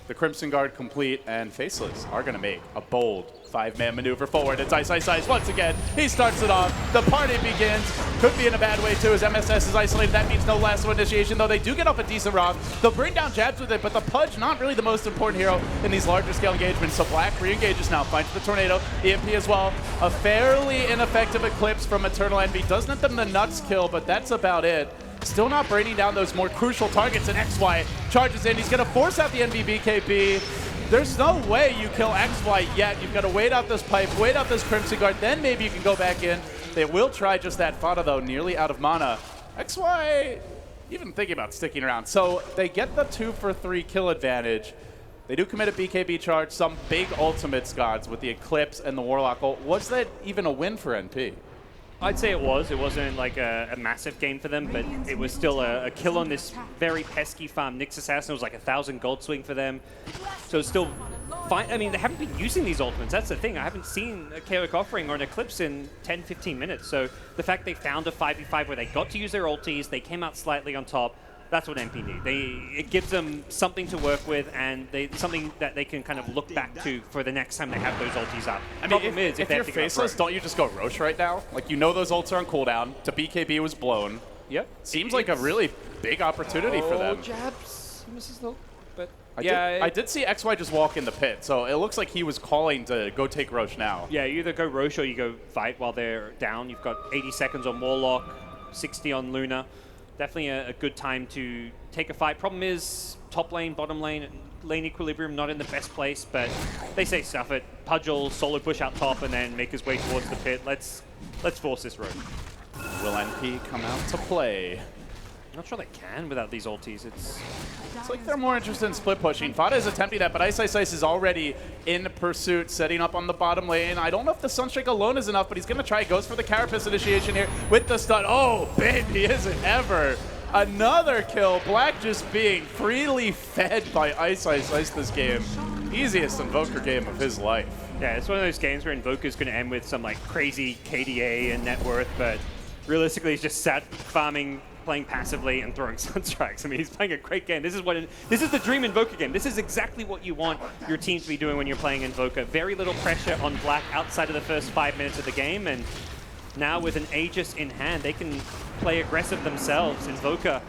The Crimson Guard complete, and Faceless are going to make a bold 5-man maneuver forward. It's Ice once again. He starts it off. The party begins. Could be in a bad way, too, as MSS is isolated. That means no lasso initiation, though they do get off a decent rock. They'll bring down jabs with it, but the Pudge, not really the most important hero in these larger scale engagements. So Black re-engages now, finds the Tornado, EMP as well. A fairly ineffective Eclipse from Eternal Envy. Does net them the nuts kill, but that's about it. Still not bringing down those more crucial targets, and XY charges in. He's going to force out the NV BKB. There's no way you kill XY yet. You've got to wait out this pipe, wait out this Crimson Guard, then maybe you can go back in. They will try just that. Fada, though, nearly out of mana. XY even thinking about sticking around. So they get the 2-for-3 kill advantage. They do commit a BKB charge, some big ultimates, gods, with the Eclipse and the Warlock ult. Was that even a win for NP? I'd say it was. It wasn't like a massive game for them, but it was still a kill on this very pesky farm Nyx Assassin. It was like 1,000 gold swing for them. So it's still fine. I mean, they haven't been using these ultimates. That's the thing. I haven't seen a Chaotic Offering or an Eclipse in 10, 15 minutes. So the fact they found a 5v5 where they got to use their ultis, they came out slightly on top, that's what NP need. It gives them something to work with and something that they can kind of look back to for the next time they have those ultis up. I mean, if you're Faceless, don't you just go Roche right now? Like, you know those ults are on cooldown. The BKB was blown. Yep. Seems like a really big opportunity for them. Jabs. He misses the... But I did see XY just walk in the pit, so it looks like he was calling to go take Roche now. Yeah, you either go Roche or you go fight while they're down. You've got 80 seconds on Warlock, 60 on Luna. Definitely a good time to take a fight. Problem is, top lane, bottom lane, lane equilibrium not in the best place, but they say stuff it. Pudge will solo push out top and then make his way towards the pit. Let's force this road. Will NP come out to play? Not sure they can without these ultis. It's like they're more interested in split pushing. Fada is attempting that, but Ice is already in pursuit, setting up on the bottom lane. I don't know if the Sunstrike alone is enough, but he's going to try. Goes for the Carapace initiation here with the stun. Oh, baby, is it ever. Another kill. Black just being freely fed by Ice this game. Easiest Invoker game of his life. Yeah, it's one of those games where Invoker's going to end with some like crazy KDA and net worth, but realistically he's just sat farming, playing passively and throwing Sunstrikes. I mean, he's playing a great game. This is the dream Invoker game. This is exactly what you want your team to be doing when you're playing Invoker. Very little pressure on Black outside of the first 5 minutes of the game, and now with an Aegis in hand, they can play aggressive themselves. Invoker,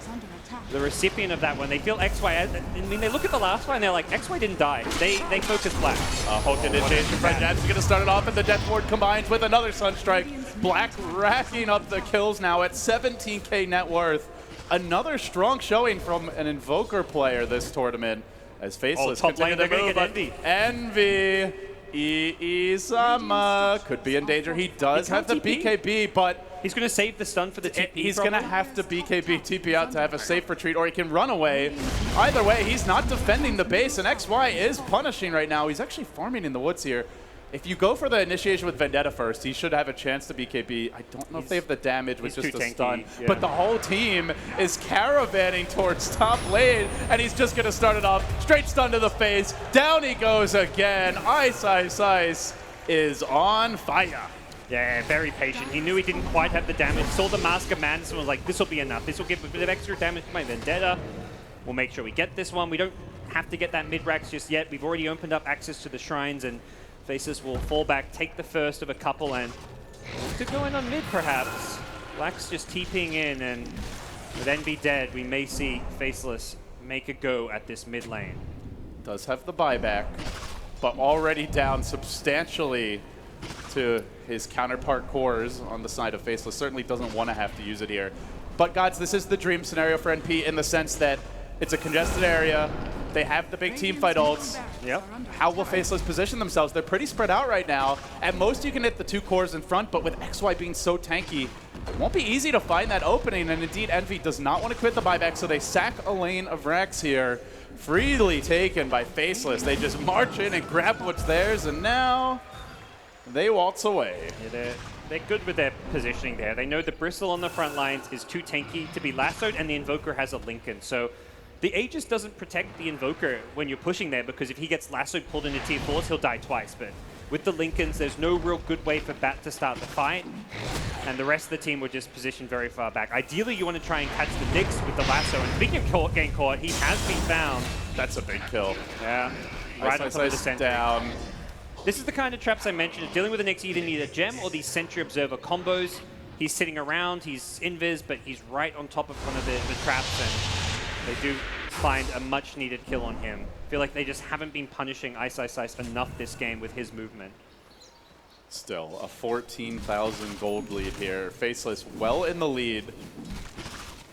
the recipient of that one. They feel XY, I mean, they look at the last one and they're like, XY didn't die. They focus Black. Hulk initiation from Jabs is going to start it off, and the Death Ward combines with another Sunstrike. Black racking up the kills now at 17k net worth. Another strong showing from an Invoker player this tournament as Faceless top continue lane, to they're move. gonna get Envy, Iizama could be in danger. He does He have the can't TP. BKB, but He's going to save the stun for the TP. he's going to probably. have to BKB TP out to have a safe retreat, or he can run away. Either way, he's not defending the base, and XY is punishing right now. He's actually farming in the woods here. If you go for the initiation with Vendetta first, he should have a chance to BKB. I don't know if they have the damage with he's just too a tanky, stun, yeah. but the whole team is caravanning towards top lane, and he's just going to start it off. Straight stun to the face. Down he goes again. Ice is on fire. Yeah, very patient. He knew he didn't quite have the damage. Saw the Mask of Madness and was like, this will be enough. This will give a bit of extra damage to my Vendetta. We'll make sure we get this one. We don't have to get that mid-rax just yet. We've already opened up access to the shrines, and Faceless will fall back, take the first of a couple, and to go in on mid, perhaps. Black's just TPing in, and with Envy dead, we may see Faceless make a go at this mid lane. Does have the buyback, but already down substantially to his counterpart cores on the side of Faceless. Certainly doesn't want to have to use it here. But gods, this is the dream scenario for NP in the sense that it's a congested area. They have the big team fight ults. Yep. How will Faceless position themselves? They're pretty spread out right now. At most, you can hit the two cores in front, but with XY being so tanky, it won't be easy to find that opening. And indeed, Envy does not want to quit the buyback, so they sack a lane of Rax here. Freely taken by Faceless. They just march in and grab what's theirs, and now they waltz away. Yeah, they're good with their positioning there. They know the Bristle on the front lines is too tanky to be lassoed, and the Invoker has a Lincoln. So the Aegis doesn't protect the Invoker when you're pushing there, because if he gets lassoed, pulled into tier 4s, he'll die twice. But with the Lincolns, there's no real good way for Bat to start the fight, and the rest of the team were just positioned very far back. Ideally, you want to try and catch the Nyx with the lasso, and speaking of getting caught, he has been found. That's a big kill. Yeah, right on top of the sentry. Down. This is the kind of traps I mentioned. Dealing with the Nyx, you either need a gem or these Sentry Observer combos. He's sitting around, he's invis, but he's right on top of one of the traps, and they do find a much needed kill on him. I feel like they just haven't been punishing Ice enough this game with his movement. Still, a 14,000 gold lead here. Faceless well in the lead.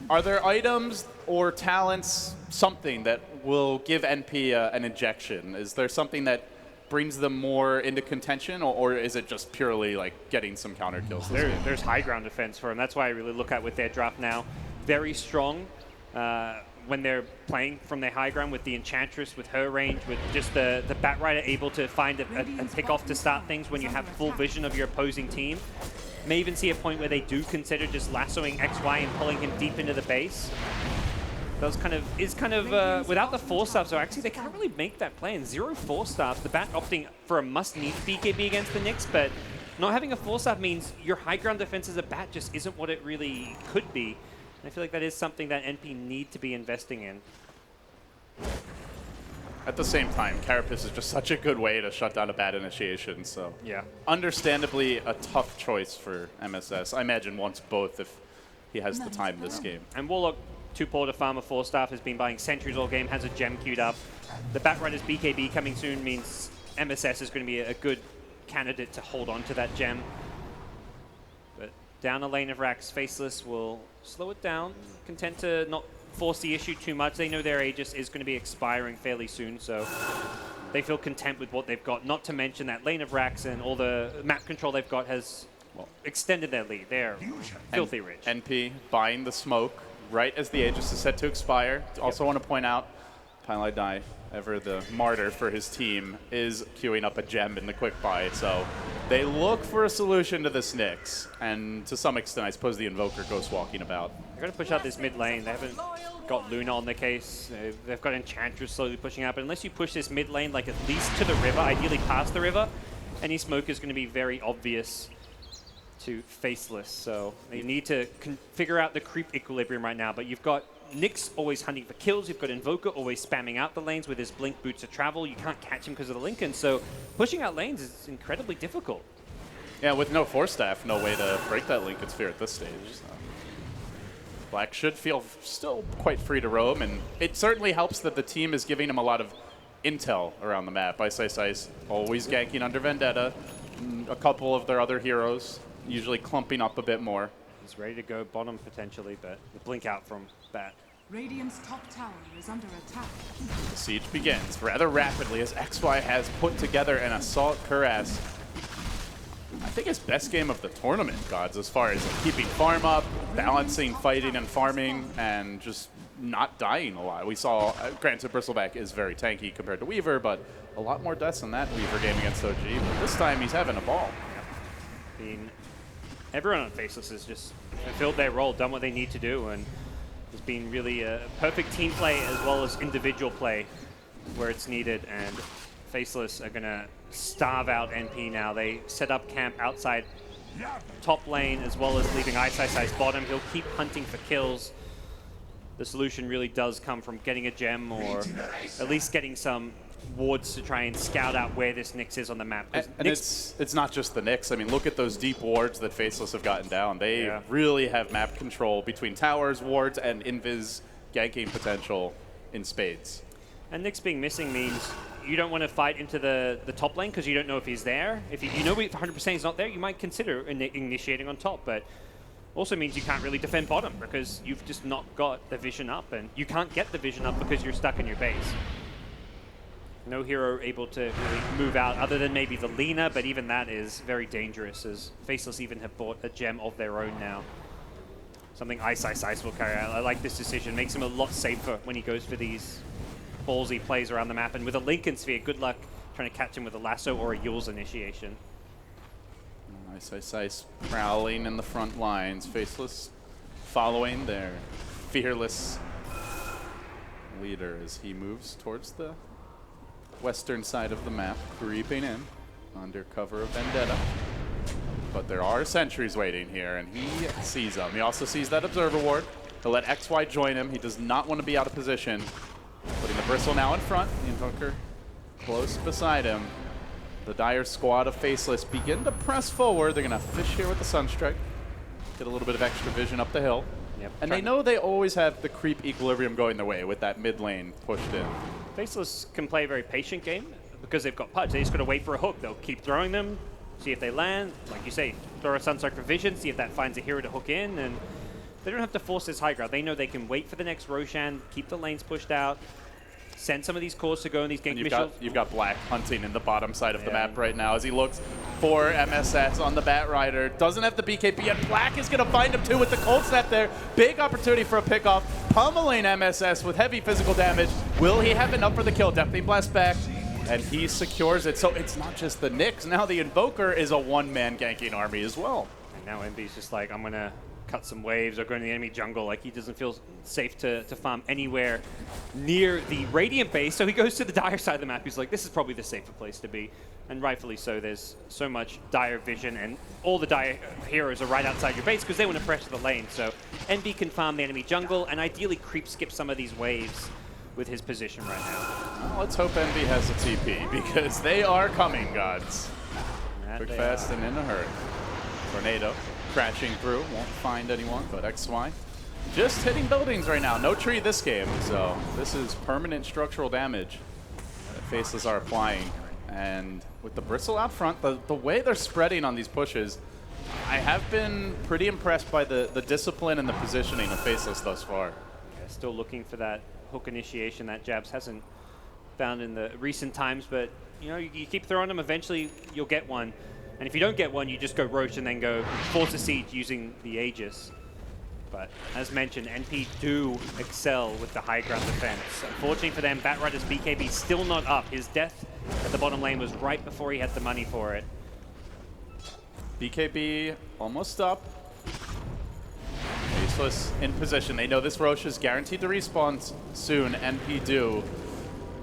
Are there items or talents, something that will give NP an injection? Is there something that brings them more into contention, or is it just purely like getting some counter kills? There's high ground defense for him. That's why I really look at with their draft now. Very strong when they're playing from their high ground with the Enchantress, with her range, with just the Batrider able to find a pick off to start things when you have full vision of your opposing team. May even see a point where they do consider just lassoing XY and pulling him deep into the base. Those kind of without the 4-star, so actually they can't really make that play. And 0 4-stars, the Bat opting for a must-need BKB against the Nyx, but not having a 4-star means your high ground defense as a Bat just isn't what it really could be. And I feel like that is something that NP need to be investing in. At the same time, Carapace is just such a good way to shut down a bad initiation, so Yeah. understandably a tough choice for MSS. I imagine wants both if he has the time this game. And Warlock, 2-porter farmer 4-staff, has been buying sentries all game, has a gem queued up. The Batrider's BKB coming soon means MSS is going to be a good candidate to hold on to that gem. But down a lane of Rax, Faceless will slow it down, content to not force the issue too much. They know their Aegis is going to be expiring fairly soon, so they feel content with what they've got. Not to mention that lane of Rax and all the map control they've got has extended their lead. They're filthy rich. NP buying the smoke right as the Aegis is set to expire. Also want to point out, Pylai Dai, ever the martyr for his team, is queuing up a gem in the quick buy. So they look for a solution to this Nyx. And to some extent, I suppose the Invoker goes walking about. They're going to push out this mid lane. They haven't got Luna on the case. They've got Enchantress slowly pushing out. But unless you push this mid lane like at least to the river, ideally past the river, any smoke is going to be very obvious to Faceless. So they need to figure out the creep equilibrium right now. But you've got Nyx always hunting for kills. You've got Invoker always spamming out the lanes with his Blink Boots of Travel. You can't catch him because of the Lincoln. So pushing out lanes is incredibly difficult. Yeah, with no 4-staff, no way to break that Lincoln Sphere at this stage. So Black should feel still quite free to roam, and it certainly helps that the team is giving him a lot of intel around the map. Ice always ganking under Vendetta. A couple of their other heroes usually clumping up a bit more. He's ready to go bottom potentially, but the blink out from bat. Radiant's top tower is under attack. The siege begins rather rapidly as XY has put together an assault cuirass. I think his best game of the tournament, Gods, as far as keeping farm up, balancing fighting and farming, and just not dying a lot. We saw, granted, Bristleback is very tanky compared to Weaver, but a lot more deaths in that Weaver game against OG. But this time he's having a ball. Everyone on Faceless has just fulfilled their role, done what they need to do, and has been really a perfect team play as well as individual play where it's needed. And Faceless are going to starve out NP now. They set up camp outside top lane as well as leaving Ice bottom. He'll keep hunting for kills. The solution really does come from getting a gem or at least getting some wards to try and scout out where this Nyx is on the map. And it's not just the Nyx. I mean, look at those deep wards that Faceless have gotten down. They really have map control between towers, wards, and invis ganking potential in spades. And Nyx being missing means you don't want to fight into the top lane because you don't know if he's there. If you know 100% he's not there, you might consider initiating on top, but also means you can't really defend bottom because you've just not got the vision up, and you can't get the vision up because you're stuck in your base. No hero able to really move out other than maybe the Lina, but even that is very dangerous as Faceless even have bought a gem of their own now. Something Ice will carry out. I like this decision. Makes him a lot safer when he goes for these ballsy plays around the map. And with a Lincoln Sphere, good luck trying to catch him with a lasso or a Yule's initiation. Ice prowling in the front lines. Faceless following their fearless leader as he moves towards the western side of the map, creeping in under cover of Vendetta. But there are sentries waiting here, and he sees them. He also sees that Observer Ward. He'll let XY join him. He does not want to be out of position. Putting the Bristle now in front. The Invoker close beside him. The Dire squad of Faceless begin to press forward. They're going to fish here with the Sunstrike. Get a little bit of extra vision up the hill. Yep, and they know they always have the creep equilibrium going their way with that mid lane pushed in. Faceless can play a very patient game because they've got Pudge. They just got to wait for a hook. They'll keep throwing them, see if they land. Like you say, throw a Sunstrike for vision, see if that finds a hero to hook in, and they don't have to force this high ground. They know they can wait for the next Roshan, keep the lanes pushed out, send some of these cores to go in these gank missions. You've got Black hunting in the bottom side of the map right now as he looks for MSS on the Bat Rider. Doesn't have the BKB, and Black is going to find him too with the cold snap there. Big opportunity for a pickoff. Pummeling MSS with heavy physical damage. Will he have enough for the kill? Definitely blast back, and he secures it. So it's not just the Nyx. Now the Invoker is a one-man ganking army as well. And now MB's just like, I'm going to cut some waves or go into the enemy jungle. Like, he doesn't feel safe to farm anywhere near the Radiant base, so he goes to the Dire side of the map. He's like, this is probably the safer place to be, and rightfully so. There's so much Dire vision, and all the Dire heroes are right outside your base because they want to pressure the lane. So NB can farm the enemy jungle and ideally creep skip some of these waves with his position right now. Well, let's hope NB has a TP because they are coming, Gods. Quick, fast, and in a hurry. Tornado crashing through, won't find anyone, but XY just hitting buildings right now. No tree this game, so this is permanent structural damage that Faceless are applying. And with the Bristle out front, the way they're spreading on these pushes, I have been pretty impressed by the discipline and the positioning of Faceless thus far. Yeah, still looking for that hook initiation that Jabs hasn't found in the recent times, but you know, you keep throwing them, eventually you'll get one. And if you don't get one, you just go Roche and then go force a siege using the Aegis. But as mentioned, NP do excel with the high ground defense. Unfortunately for them, Batrider's BKB still not up. His death at the bottom lane was right before he had the money for it. BKB almost up. Faceless in position. They know this Roche is guaranteed to respawn soon. NP do.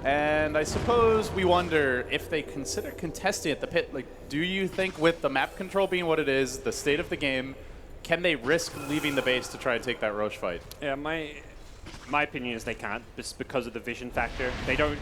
And I suppose we wonder if they consider contesting at the pit. Like, do you think with the map control being what it is, the state of the game, can they risk leaving the base to try and take that Roche fight? Yeah, my opinion is they can't, just because of the vision factor. They don't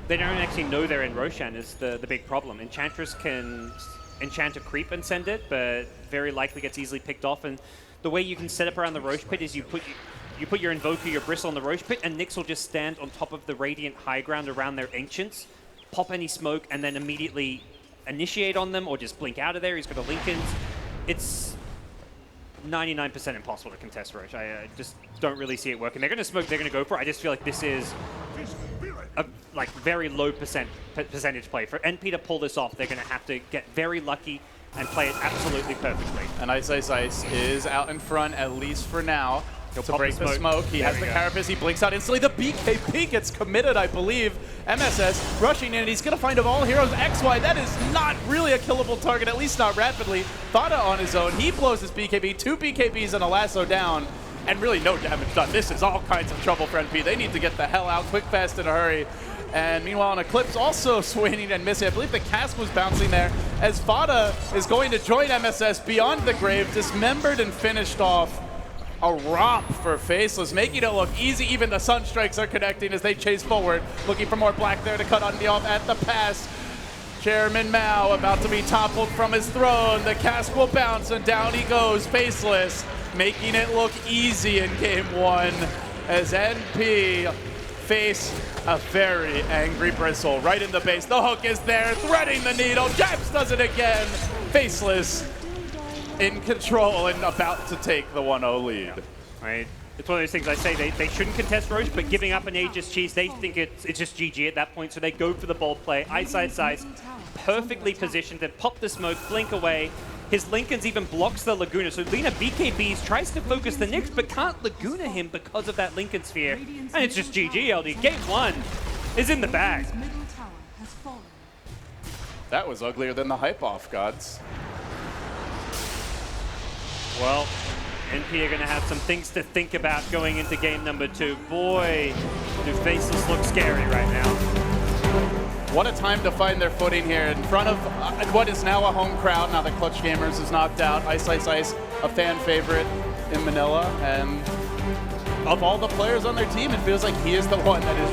actually know they're in Roshan is the big problem. Enchantress can enchant a creep and send it, but very likely gets easily picked off. And the way you can set up around the Roche pit is you put your Invoker, your Bristle on the Roche pit, and Nyx will just stand on top of the Radiant high ground around their Ancients, pop any smoke, and then immediately initiate on them or just blink out of there. He's got a Linken's. It's 99% impossible to contest Roche. I just don't really see it working. They're going to smoke, they're going to go for it. I just feel like this is a like very low percentage play. For NP to pull this off, they're going to have to get very lucky and play it absolutely perfectly. And Ice is out in front, at least for now. He'll To pop break the smoke, he There has we the go. carapace, he blinks out instantly. The BKB gets committed, I believe. MSS rushing in, and he's going to find of all heroes XY. That is not really a killable target, at least not rapidly. Fada on his own, he blows his BKB. 2 BKBs and a lasso down, and really no damage done. This is all kinds of trouble for NP. They need to get the hell out quick, fast, in a hurry. And meanwhile, an Eclipse also swinging and missing. I believe the cask was bouncing there as Fada is going to join MSS beyond the grave, dismembered and finished off. A romp for Faceless, making it look easy. Even the Sunstrikes are connecting as they chase forward, looking for more black there to cut on the off at the pass. Chairman Mao about to be toppled from his throne. The cask will bounce and down he goes. Faceless making it look easy in game 1 as NP face a very angry Bristle right in the base. The hook is there, threading the needle. Japs does it again. Faceless in control and about to take the 1-0 lead. Right. It's one of those things I say they shouldn't contest Roche, but giving up an Aegis Cheese, they think it's just GG at that point, so they go for the bold play. Ice, perfectly positioned to pop the smoke, blink away. His Linken's even blocks the Laguna, so Lina BKBs, tries to focus the Nyx, but can't Laguna him because of that Linken Sphere. And it's just GG, LD. Game 1 is in the bag. Radiant's middle tower has fallen. That was uglier than the hype off, gods. Well, NP are going to have some things to think about going into game number 2. Boy, do Faceless look scary right now. What a time to find their footing here in front of what is now a home crowd now that Clutch Gamers is knocked out. Ice, a fan favorite in Manila, and of all the players on their team, it feels like he is the one that is